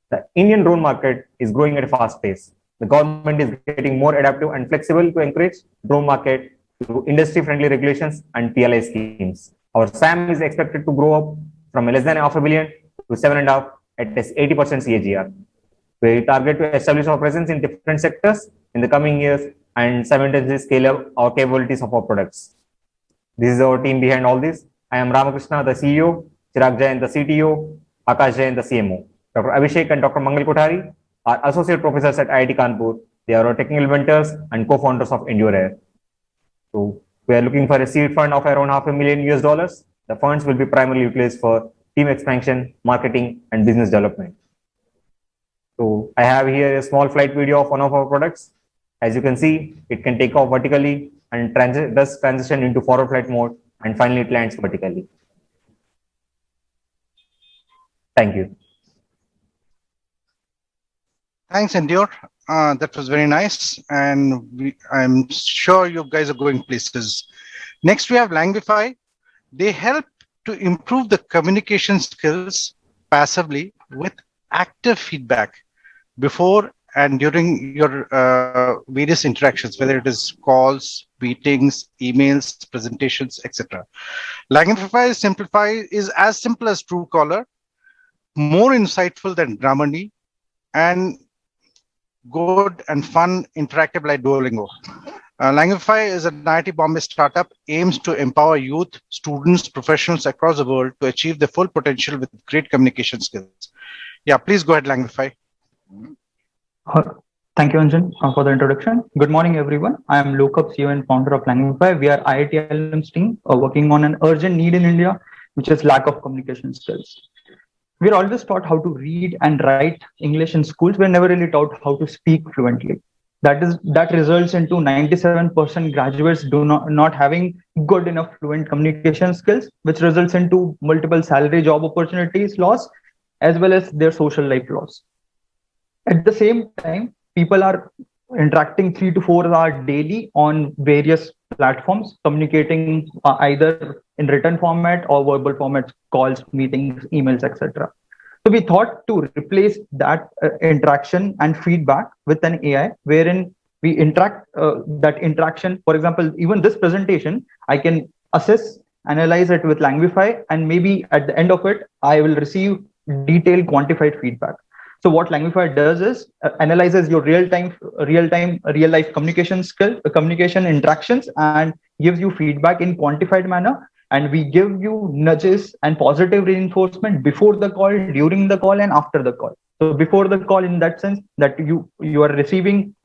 The Indian drone market is growing at a fast pace. The government is getting more adaptive and flexible to encourage drone market through industry-friendly regulations and PLI schemes. Our SAM is expected to grow up from less than $500 million to 7.5 at 80% CAGR. We target to establish our presence in different sectors in the coming years and simultaneously scale up our capabilities of our products. This is our team behind all this. I am Ramakrishna, the CEO, Chirag Jain, the CTO, Akash Jain, the CMO. Dr. Abhishek and Dr. Mangal Kothari are associate professors at IIT Kanpur. They are our technical mentors and co-founders of Inaugural. So we are looking for a seed fund of around $500 million US. The funds will be primarily utilized for team expansion, marketing, and business development. So I have here a small flight video of one of our products. As you can see, it can take off vertically and does transition into forward flight mode, and finally it lands vertically. Thank you. Thanks, Endure. That was very nice. And I'm sure you guys are going places. Next, we have Langify. They help to improve the communication skills passively with active feedback before and during your various interactions, whether it is calls, meetings, emails, presentations, etc. Langify Simplify is as simple as Truecaller, more insightful than Grammarly, and good and fun interactive like Duolingo. Langify is an IIT Bombay startup aims to empower youth, students, professionals across the world to achieve their full potential with great communication skills. Yeah, please go ahead, Langify. Uh, Thank you, Anjan, for the introduction. Good morning, everyone. I am Lokap, CEO and founder of Langify. We are IIT alums team working on an urgent need in India, which is lack of communication skills. We're always taught how to read and write English in schools. We're never really taught how to speak fluently. That results into 97% graduates not having good enough fluent communication skills, which results into multiple salary job opportunities loss, as well as their social life loss. At the same time, people are interacting 3 to 4 hours daily on various platforms, communicating either in written format or verbal formats, calls, meetings, emails, etc. So we thought to replace that interaction and feedback with an AI, wherein we interact that interaction. For example, even this presentation, I can assess, analyze it with Langify, and maybe at the end of it, I will receive detailed quantified feedback. So what Langify does is analyzes your real life communication skill, communication interactions, and gives you feedback in quantified manner. And we give you nudges and positive reinforcement before the call, during the call, and after the call. So before the call, in that sense, that you are receiving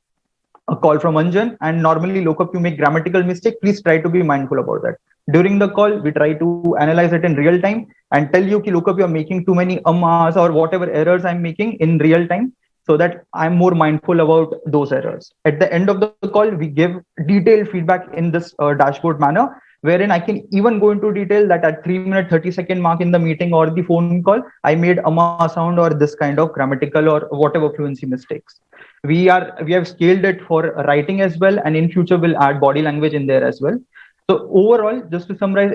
a call from Anjan, and normally Lokap, you make grammatical mistake. Please try to be mindful about that. During the call, we try to analyze it in real time and tell you, ki Lokap, you're making too many ammas or whatever errors I'm making in real time, so that I'm more mindful about those errors. At the end of the call, we give detailed feedback in this dashboard manner, wherein I can even go into detail that at 3 minute 30-second mark in the meeting or the phone call, I made amma sound or this kind of grammatical or whatever fluency mistakes. We have scaled it for writing as well, and in future we'll add body language in there as well. So overall, just to summarize,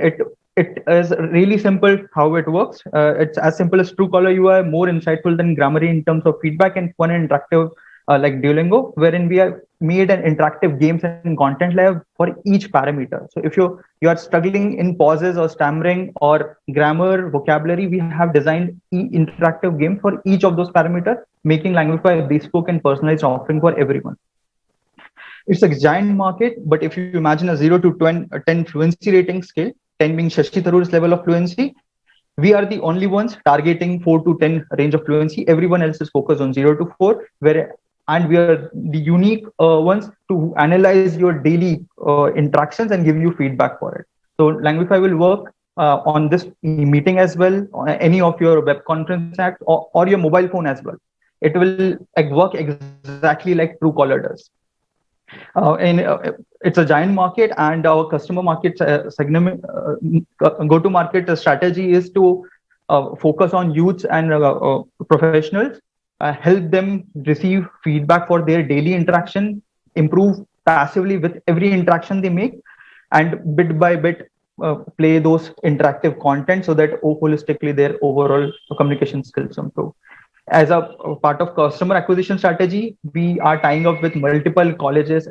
it is really simple how it works. It's as simple as Truecaller UI, more insightful than Grammarly in terms of feedback, and fun and interactive like Duolingo, wherein we have made an interactive games and content lab for each parameter. So if you are struggling in pauses or stammering or grammar, vocabulary, we have designed interactive game for each of those parameters, making Langify a bespoke and personalized offering for everyone. It's a giant market, but if you imagine a 0 to 10 fluency rating scale, 10 being Shashi Tharoor's level of fluency, we are the only ones targeting 4 to 10 range of fluency. Everyone else is focused on 0 to 4, and we are the unique ones to analyze your daily interactions and give you feedback for it. So Langify will work on this meeting as well, on any of your web conference apps or your mobile phone as well. It will work exactly like Truecaller does. It's a giant market, and our customer market segment go-to-market strategy is to focus on youths and professionals, help them receive feedback for their daily interaction, improve passively with every interaction they make, and bit by bit play those interactive content so that holistically their overall communication skills improve. As a part of customer acquisition strategy, we are tying up with multiple colleges,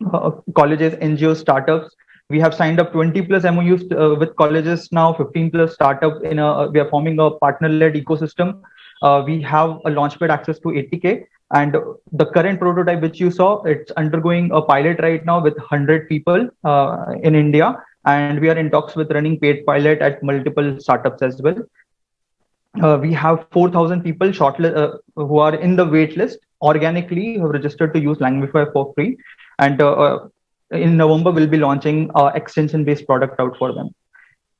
NGOs, startups. We have signed up 20 plus MOUs with colleges now, 15 plus startup. We are forming a partner-led ecosystem. We have a launchpad access to 80K, and the current prototype which you saw, it's undergoing a pilot right now with 100 people in India, and we are in talks with running paid pilot at multiple startups as well. We have 4,000 people who are in the wait list organically, who have registered to use Langify for free. And in November, we'll be launching extension-based product out for them.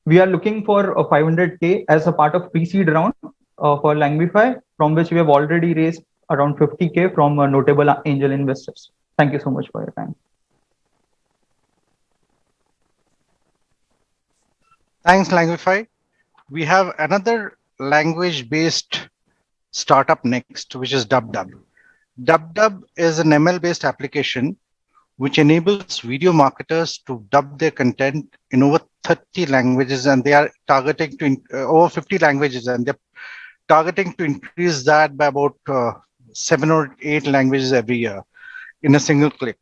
We are looking for a 500K as a part of pre-seed round for Langify, from which we have already raised around 50K from notable angel investors. Thank you so much for your time. Thanks, Langify. We have another language-based startup next, which is DubDub. DubDub is an ML-based application which enables video marketers to dub their content in over 30 languages, and they are targeting to over 50 languages, and they're targeting to increase that by about 7 or 8 languages every year in a single click.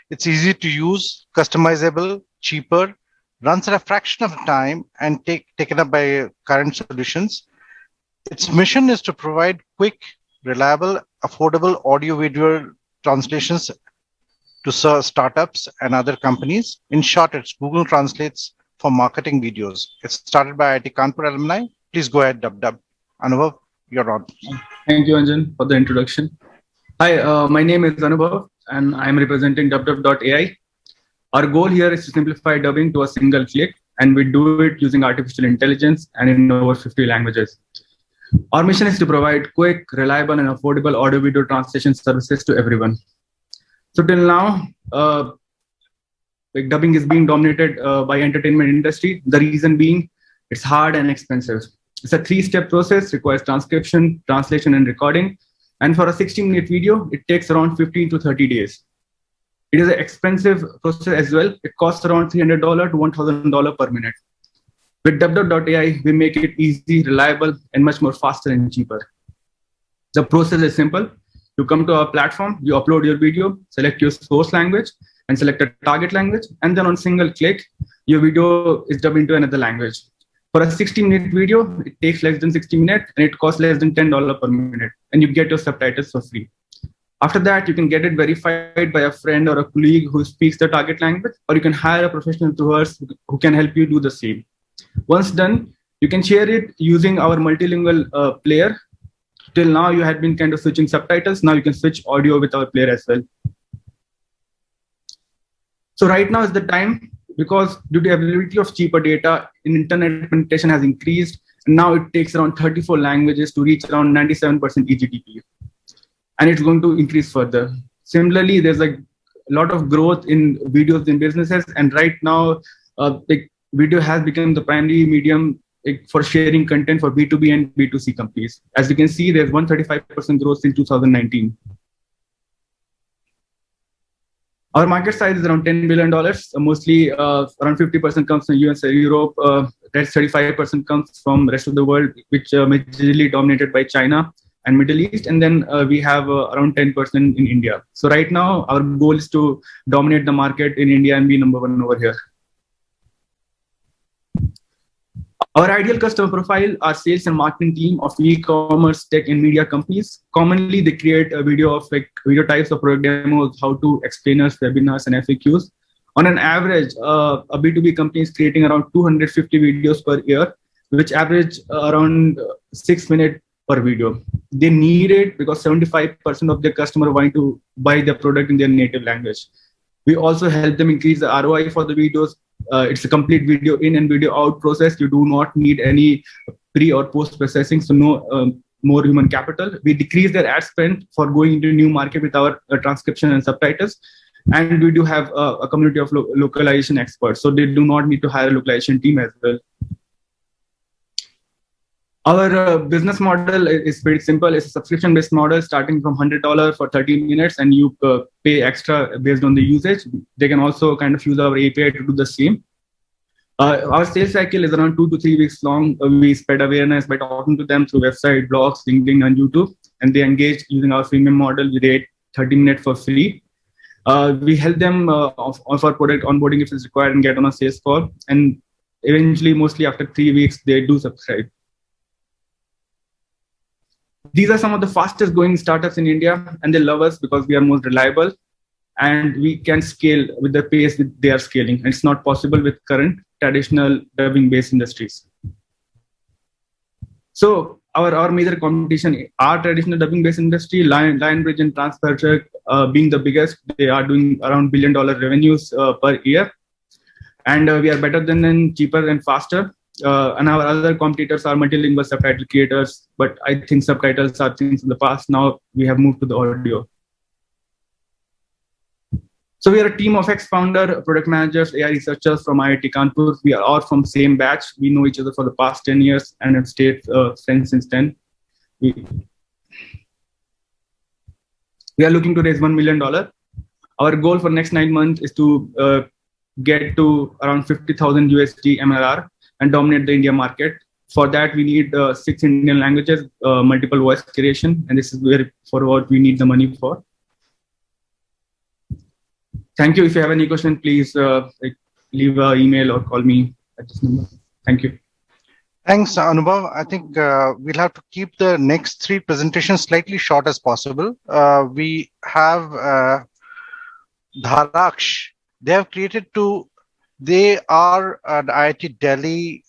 It's easy to use, customizable, cheaper, runs at a fraction of time, and taken up by current solutions. Its mission is to provide quick, reliable, affordable audio-video translations to serve startups and other companies. In short, it's Google Translates for marketing videos. It's started by IIT Kanpur alumni. Please go ahead, DubDub. Anubhav, you're on. Thank you, Anjan, for the introduction. Hi, my name is Anubhav, and I'm representing DubDub.ai. Our goal here is to simplify dubbing to a single click, and we do it using artificial intelligence and in over 50 languages. Our mission is to provide quick, reliable, and affordable audio-video translation services to everyone. So till now, dubbing is being dominated by entertainment industry. The reason being, it's hard and expensive. It's a 3-step process, requires transcription, translation, and recording. And for a 60-minute video, it takes around 15 to 30 days. It is an expensive process as well. It costs around $300 to $1,000 per minute. With DubDub.ai, we make it easy, reliable, and much more faster and cheaper. The process is simple. You come to our platform, you upload your video, select your source language, and select a target language. And then on single click, your video is dubbed into another language. For a 60-minute video, it takes less than 60 minutes, and it costs less than $10 per minute. And you get your subtitles for free. After that, you can get it verified by a friend or a colleague who speaks the target language, or you can hire a professional through us who can help you do the same. Once done, you can share it using our multilingual player. Till now, you had been kind of switching subtitles. Now you can switch audio with our player as well. So right now is the time, because due to availability of cheaper data, internet penetration has increased. And now it takes around 34 languages to reach around 97% eGDP. And it's going to increase further. Similarly, there's a lot of growth in videos in businesses. And right now, video has become the primary medium for sharing content for B2B and B2C companies. As you can see, there's 135% growth in 2019. Our market size is around $10 billion. Mostly around 50% comes from US and Europe. Rest 35% comes from the rest of the world, which majorly dominated by China and Middle East. And then we have around 10% in India. So right now, our goal is to dominate the market in India and be number 1 over here. Our ideal customer profile are sales and marketing team of e-commerce, tech, and media companies. Commonly, they create a video of video types of product demos, how to explainers, webinars, and FAQs. On an average, a B2B company is creating around 250 videos per year, which average around 6 minutes per video. They need it because 75% of their customers want to buy their product in their native language. We also help them increase the ROI for the videos. It's a complete video in and video out process. You do not need any pre or post processing, so no more human capital. We decrease their ad spend for going into new market with our transcription and subtitles. And we do have a community of localization experts, so they do not need to hire a localization team as well. Our business model is pretty simple. It's a subscription-based model starting from $100 for 30 minutes, and you pay extra based on the usage. They can also kind of use our API to do the same. Our sales cycle is around 2 to 3 weeks long. We spread awareness by talking to them through website, blogs, LinkedIn, and YouTube, and they engage using our freemium model. We rate 30 minutes for free. We help them offer product onboarding if it's required and get on a sales call. And eventually, mostly after 3 weeks, they do subscribe. These are some of the fastest growing startups in India, and they love us because we are most reliable and we can scale with the pace that they are scaling. And it's not possible with current traditional dubbing-based industries. So our major competition are traditional dubbing-based industry, Lionbridge and Transfercheck being the biggest. They are doing around $1 billion revenues per year. And we are better than them, cheaper and faster. And our other competitors are multilingual subtitle creators, but I think subtitles are things in the past. Now we have moved to the audio. So we are a team of ex-founder, product managers, AI researchers from IIT Kanpur. We are all from same batch. We know each other for the past 10 years and have stayed friends since then. We are looking to raise $1 million. Our goal for next 9 months is to get to around 50,000 USD MLR and dominate the India market. For that, we need 6 Indian languages, multiple voice creation, and this is for what we need the money for. Thank you. If you have any question, please leave an email or call me at this number. Thank you. Thanks, Anubhav. I think we'll have to keep the next 3 presentations slightly short as possible. We have Dharaksh. They are an IIT Delhi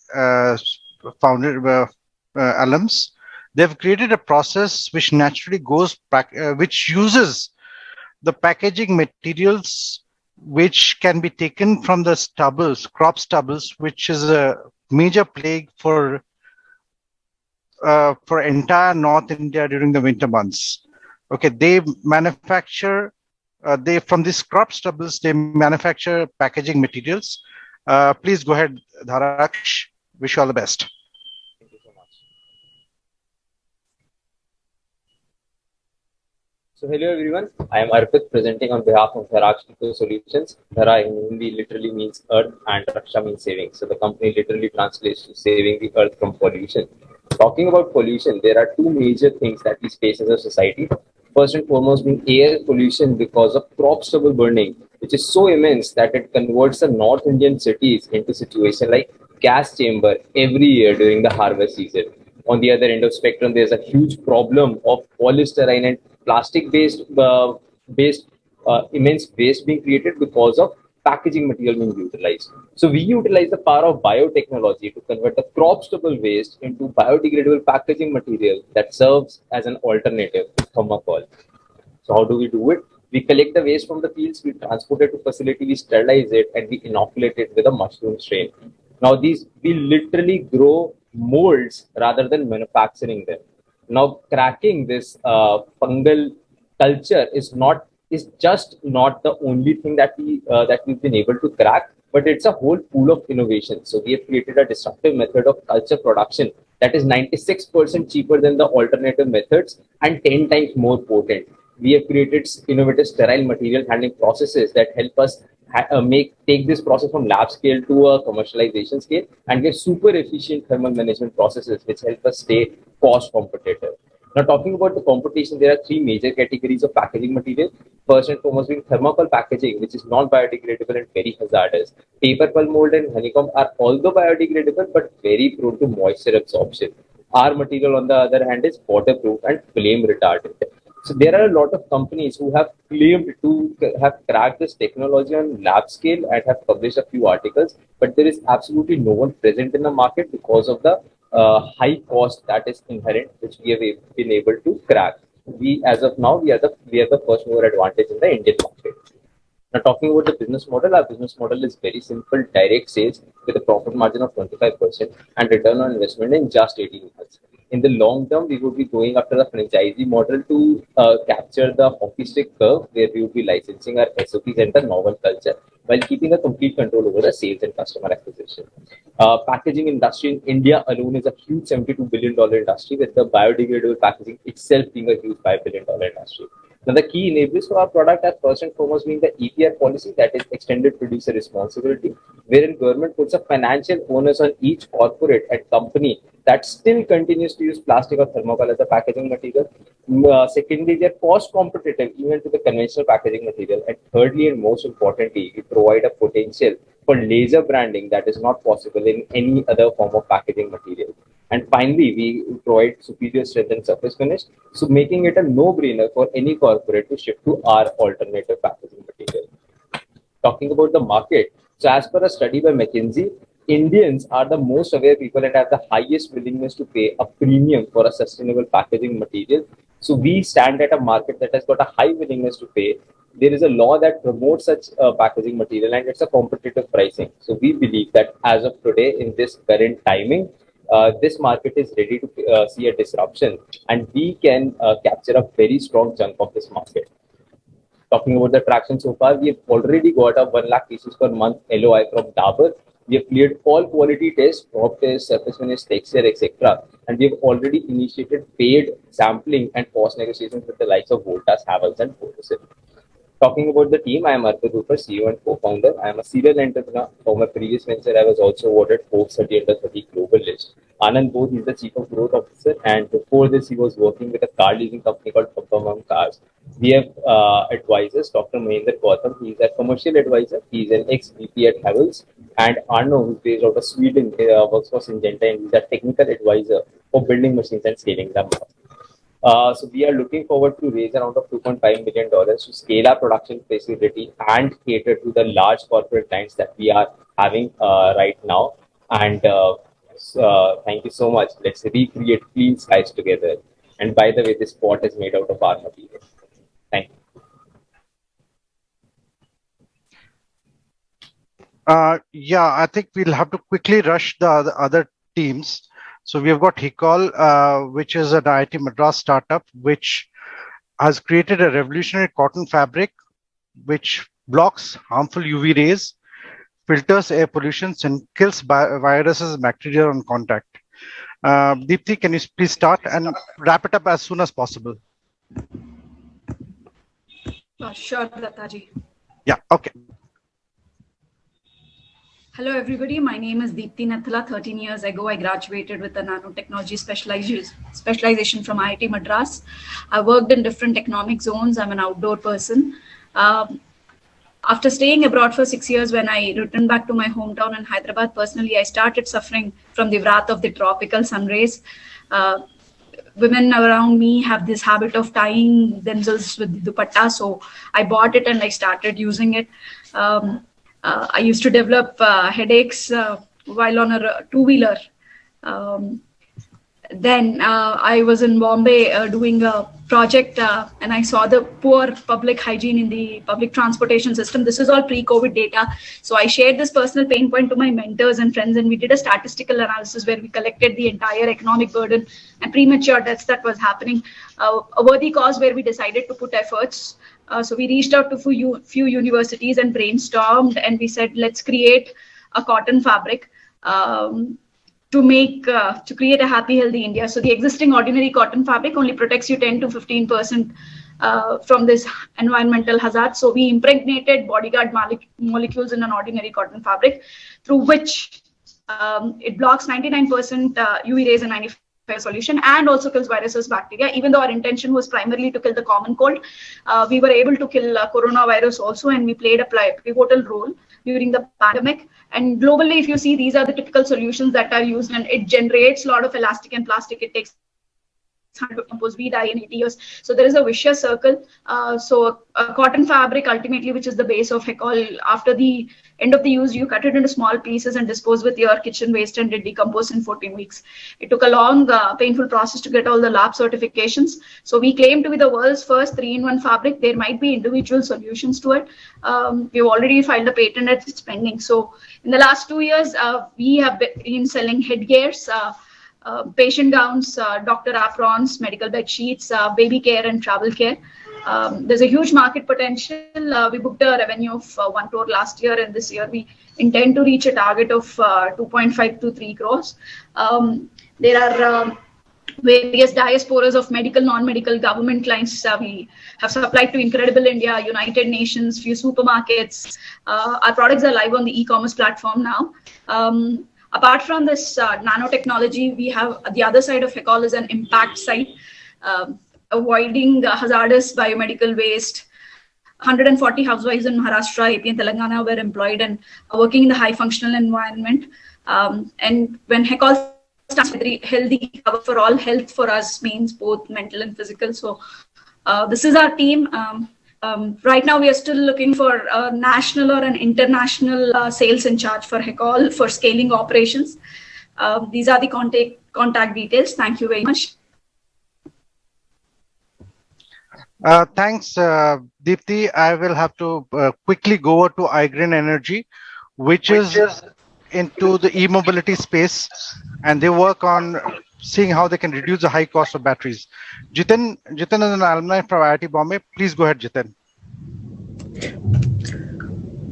alums. They've created a process which naturally goes back, which uses the packaging materials which can be taken from the stubbles, crop stubbles, which is a major plague for entire North India during the winter months. Okay, they manufacture from these crop stubbles, they manufacture packaging materials. Please go ahead, Dharaksh. Wish you all the best. Thank you so much. So hello everyone, I am Arpit presenting on behalf of Dharaksh Eco Solutions. Dhara in Hindi literally means earth and Raksha means saving. So the company literally translates to saving the earth from pollution. Talking about pollution, there are 2 major things that we face as a society. First and foremost being air pollution because of crop stubble burning, which is so immense that it converts the North Indian cities into situation like gas chamber every year during the harvest season. On the other end of spectrum, there's a huge problem of polystyrene and plastic-based immense waste being created because of packaging material being utilized. So we utilize the power of biotechnology to convert the crop stubble waste into biodegradable packaging material that serves as an alternative to thermocol. So how do we do it? We collect the waste from the fields, we transport it to facility, we sterilize it, and we inoculate it with a mushroom strain. Now we literally grow molds rather than manufacturing them. Now cracking this fungal culture is just not the only thing that we've been able to crack, but it's a whole pool of innovation. So we have created a disruptive method of culture production that is 96% cheaper than the alternative methods and 10 times more potent. We have created innovative sterile material handling processes that help us take this process from lab scale to a commercialization scale, and get super efficient thermal management processes which help us stay cost competitive. Now, talking about the competition, there are 3 major categories of packaging material. First and foremost being thermocol packaging, which is non-biodegradable and very hazardous. Paper pulp mold and honeycomb are although biodegradable but very prone to moisture absorption. Our material, on the other hand, is waterproof and flame retardant. So there are a lot of companies who have claimed to have cracked this technology on lab scale and have published a few articles, but there is absolutely no one present in the market because of the high cost that is inherent, which we have been able to crack. As of now, we have the first mover advantage in the Indian market. Now, talking about the business model, our business model is very simple: direct sales with a profit margin of 25% and return on investment in just 18 months. In the long term, we would be going after the franchisee model to capture the hockey stick curve, where we would be licensing our SOPs and the novel culture while keeping a complete control over the sales and customer acquisition. Packaging industry in India alone is a huge $72 billion industry, with the biodegradable packaging itself being a huge $5 billion industry. Now, the key enablers for our product are first and foremost being the EPR policy, that is extended producer responsibility, wherein government puts a financial onus on each corporate and company that still continues to use plastic or thermocol as a packaging material. Secondly, they're cost competitive even to the conventional packaging material. And thirdly, and most importantly, we provide a potential for laser branding that is not possible in any other form of packaging material. And finally, we provide superior strength and surface finish, so making it a no-brainer for any corporate to shift to our alternative packaging material. Talking about the market, so as per a study by McKinsey, Indians are the most aware people and have the highest willingness to pay a premium for a sustainable packaging material. So we stand at a market that has got a high willingness to pay. There is a law that promotes such packaging material, and it's a competitive pricing. So we believe that as of today, in this current timing, this market is ready to see a disruption, and we can capture a very strong chunk of this market. Talking about the traction so far, we have already got a 1 lakh pieces per month LOI from Dabur, We have cleared all quality tests, drop tests, surface finish, texture, etc. And we have already initiated paid sampling and cost negotiations with the likes of Voltas, Havells, and Fortescue. Talking about the team, I am Arthur Rupert, CEO and co-founder. I am a serial entrepreneur. For my previous venture, I was also awarded Forbes 30 under 30 global list. Anand Booth is the Chief of Growth Officer, and before this, he was working with a car leasing company called Papa Cars. We have advisors, Dr. Mahendra Gautam, he is a commercial advisor. He is an ex-VP at Havells. And Arno, who is based out of Sweden, works for Syngenta, and he is a technical advisor for building machines and scaling them up. So we are looking forward to raise around of $2.5 million to scale our production facility and cater to the large corporate clients that we are having right now. And thank you so much. Let's recreate clean skies together. And by the way, this pot is made out of our material. Thank you. Yeah, I think we'll have to quickly rush the other teams. So we have got Hicol, which is an IIT Madras startup, which has created a revolutionary cotton fabric, which blocks harmful UV rays, filters air pollution, and kills viruses and bacteria on contact. Deepthi, can you please start and wrap it up as soon as possible? Sure, Dattaji. Yeah, okay. Hello, everybody. My name is Deepthi Nathala. 13 years ago, I graduated with a nanotechnology specialization from IIT Madras. I worked in different economic zones. I'm an outdoor person. After staying abroad for 6 years, when I returned back to my hometown in Hyderabad, personally, I started suffering from the wrath of the tropical sun rays. Women around me have this habit of tying themselves with the dupatta, so I bought it and I started using it. I used to develop headaches while on a two-wheeler. Then I was in Bombay doing a project and I saw the poor public hygiene in the public transportation system. This is all pre-COVID data. So I shared this personal pain point to my mentors and friends, and we did a statistical analysis where we collected the entire economic burden and premature deaths that was happening. A worthy cause where we decided to put efforts. So we reached out to few universities and brainstormed, and we said, let's create a cotton fabric to create a happy, healthy India. So the existing ordinary cotton fabric only protects you 10 to 15% from this environmental hazard. So we impregnated bodyguard molecules in an ordinary cotton fabric, through which it blocks 99% UV rays and 95% solution, and also kills viruses, bacteria. Even though our intention was primarily to kill the common cold, we were able to kill coronavirus also, and we played a pivotal role during the pandemic. And globally, if you see, these are the typical solutions that are used, and it generates a lot of elastic and plastic. It takes time to compose. We die in 80 years. So there is a vicious circle. So a cotton fabric, ultimately, which is the base of Hicol, after the end of the use, you cut it into small pieces and dispose with your kitchen waste, and it decomposes in 14 weeks. It took a long, painful process to get all the lab certifications. So we claim to be the world's first 3-in-1 fabric. There might be individual solutions to it. We've already filed a patent, it's pending. So in the last 2 years, we have been selling headgears, patient gowns, doctor aprons, medical bed sheets, baby care, and travel care. There's a huge market potential. We booked a revenue of 1 crore last year, and this year we intend to reach a target of 2.5 to 3 crores. There are various diasporas of medical, non-medical, government clients. We have supplied to Incredible India, United Nations, few supermarkets. Our products are live on the e-commerce platform now. Apart from this nanotechnology, we have the other side of Hicol is an impact side, avoiding hazardous biomedical waste. 140 housewives in Maharashtra, AP, and Telangana were employed and are working in the high functional environment. And when Hicol stands for healthy cover for all, health for us means both mental and physical. So this is our team. Right now, we are still looking for a national or an international sales in charge for Hicol for scaling operations. These are the contact details. Thank you very much. Thanks, Deepthi. I will have to quickly go over to iGreen Energy, which is into the e-mobility space, and they work on seeing how they can reduce the high cost of batteries. Jitin is an alumni from IIT Bombay. Please go ahead, Jitin.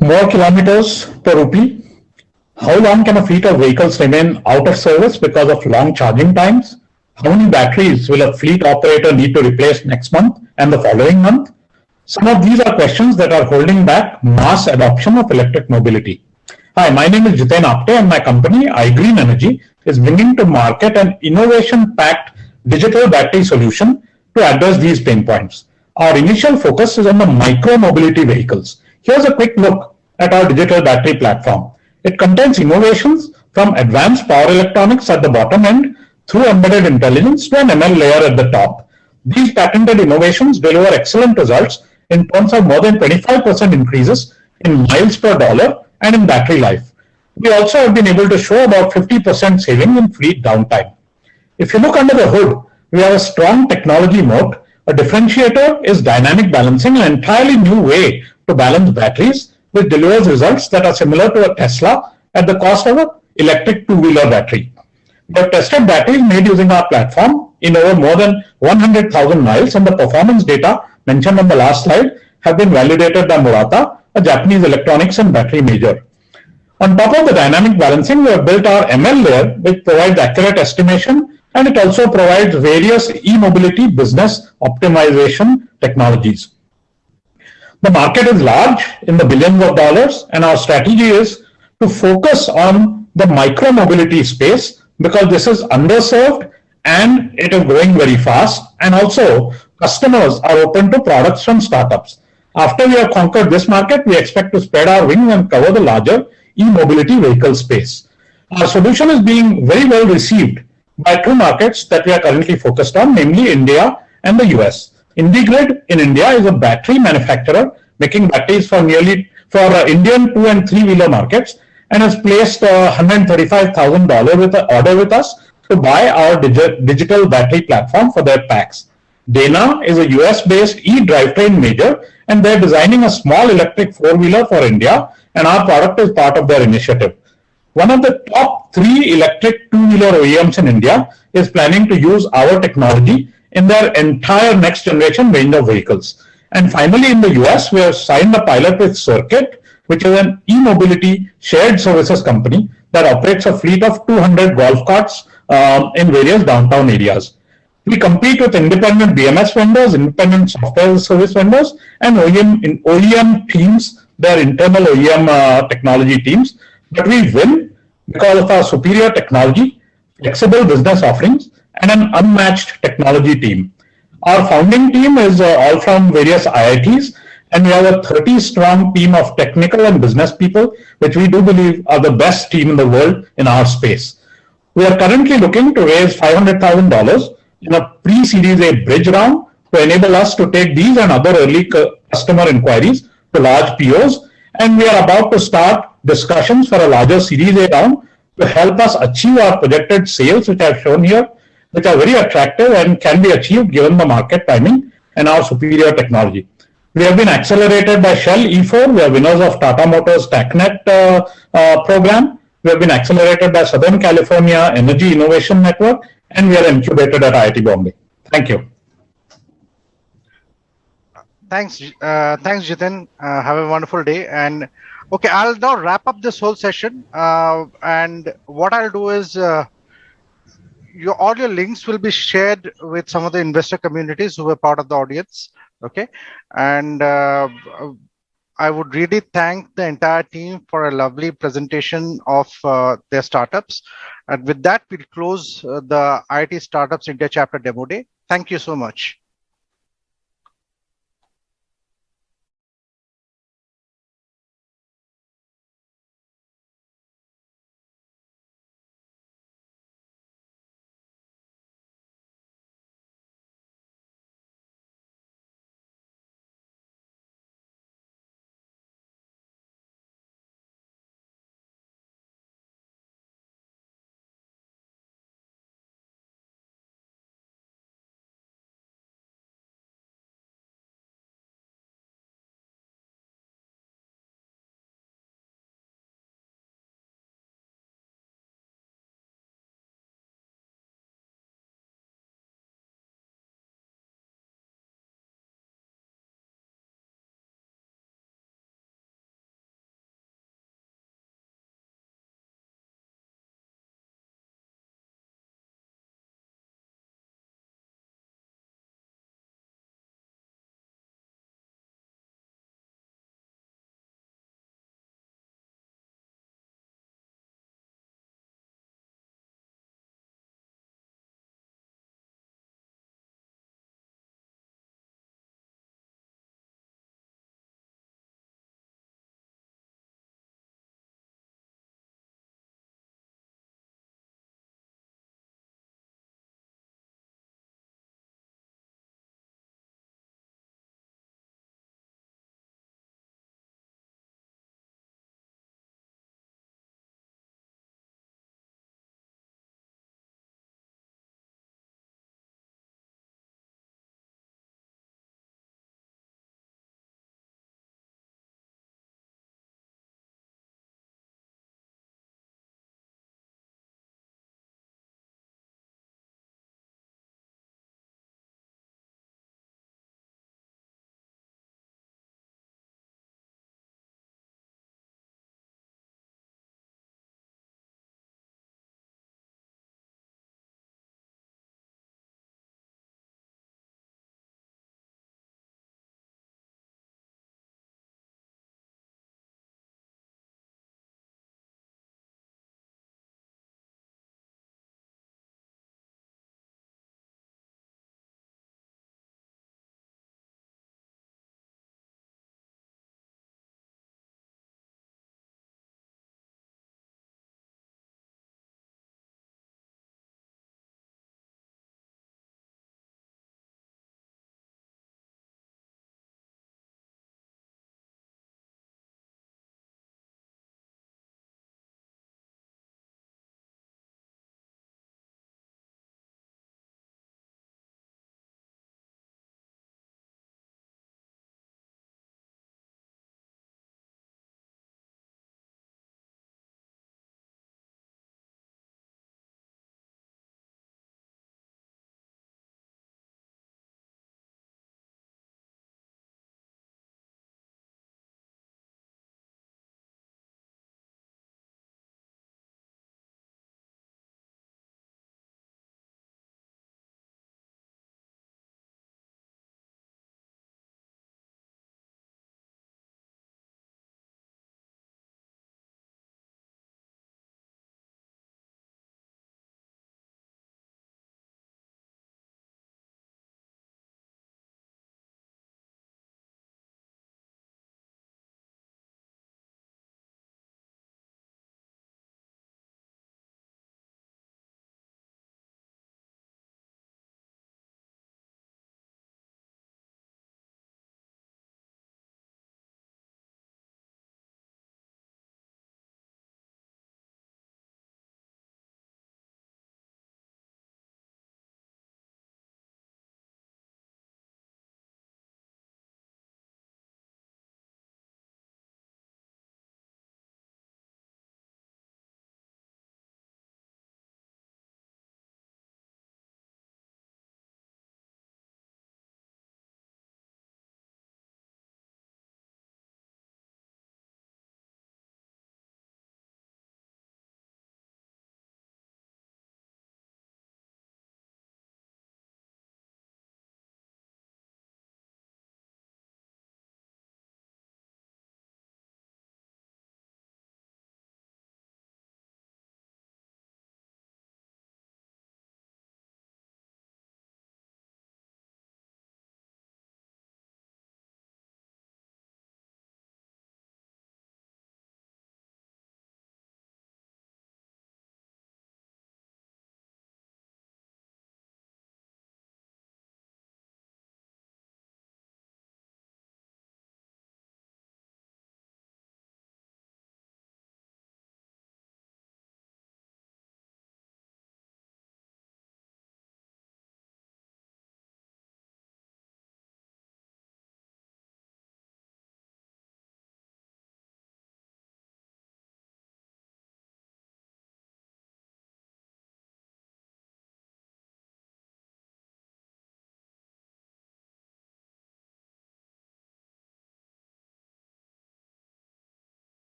More kilometers per rupee. How long can a fleet of vehicles remain out of service because of long charging times? How many batteries will a fleet operator need to replace next month and the following month? Some of these are questions that are holding back mass adoption of electric mobility. Hi, my name is Jiten Apte and my company, iGreen Energy, is bringing to market an innovation-packed digital battery solution to address these pain points. Our initial focus is on the micro-mobility vehicles. Here's a quick look at our digital battery platform. It contains innovations from advanced power electronics at the bottom end through embedded intelligence to an ML layer at the top. These patented innovations deliver excellent results in terms of more than 25% increases in miles per dollar and in battery life. We also have been able to show about 50% saving in fleet downtime. If you look under the hood, we have a strong technology moat. A differentiator is dynamic balancing, an entirely new way to balance batteries, which delivers results that are similar to a Tesla at the cost of an electric two-wheeler battery. We have tested batteries made using our platform in over more than 100,000 miles, and the performance data mentioned on the last slide have been validated by Murata, a Japanese electronics and battery major. On top of the dynamic balancing, we have built our ML layer, which provides accurate estimation, and it also provides various e-mobility business optimization technologies. The market is large in the billions of dollars, and our strategy is to focus on the micro mobility space because this is underserved and it is growing very fast, and also customers are open to products from startups. After we have conquered this market, we expect to spread our wings and cover the larger e-mobility vehicle space. Our solution is being very well received by two markets that we are currently focused on, namely India and the US. IndiGrid in India is a battery manufacturer making batteries for Indian two and three wheeler markets and has placed $135,000 with an order with us to buy our digital battery platform for their packs. Dana is a US-based e-drivetrain major, and they're designing a small electric four-wheeler for India, and our product is part of their initiative. One of the top three electric two-wheeler OEMs in India is planning to use our technology in their entire next generation range of vehicles. And finally, in the US, we have signed a pilot with Circuit, which is an e-mobility shared services company that operates a fleet of 200 golf carts in various downtown areas. We compete with independent BMS vendors, independent software service vendors, and OEM teams, their internal OEM technology teams. But we win because of our superior technology, flexible business offerings, and an unmatched technology team. Our founding team is all from various IITs, and we have a 30-strong team of technical and business people, which we do believe are the best team in the world in our space. We are currently looking to raise $500,000 in a pre-Series A bridge round to enable us to take these and other early customer inquiries to large POs, and we are about to start discussions for a larger Series A round to help us achieve our projected sales, which I have shown here, which are very attractive and can be achieved given the market timing and our superior technology. We have been accelerated by Shell E4. We are winners of Tata Motors TACnet program. We have been accelerated by Southern California Energy Innovation Network, and we are incubated at IIT Bombay. Thank you. Thanks, Jitin. Have a wonderful day. And okay, I'll now wrap up this whole session. And what I'll do is all your links will be shared with some of the investor communities who were part of the audience. Okay, and I would really thank the entire team for a lovely presentation of their startups. And with that, we'll close the IIT Startups India Chapter Demo Day. Thank you so much.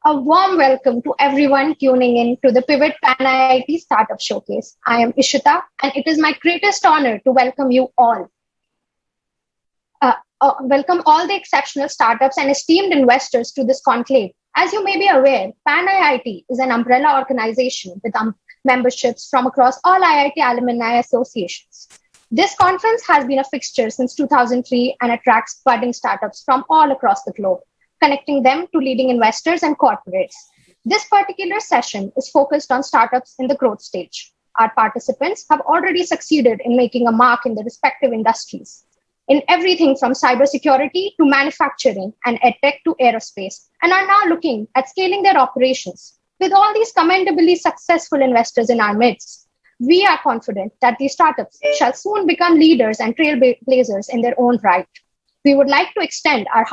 A warm welcome to everyone tuning in to the Pivot Pan IIT Startup Showcase. I am Ishita, and it is my greatest honor to welcome you all. Welcome all the exceptional startups and esteemed investors to this conclave. As you may be aware, Pan IIT is an umbrella organization with memberships from across all IIT alumni associations. This conference has been a fixture since 2003 and attracts budding startups from all across the globe, connecting them to leading investors and corporates. This particular session is focused on startups in the growth stage. Our participants have already succeeded in making a mark in their respective industries, in everything from cybersecurity to manufacturing and edtech to aerospace, and are now looking at scaling their operations. With all these commendably successful investors in our midst, we are confident that these startups shall soon become leaders and trailblazers in their own right. We would like to extend our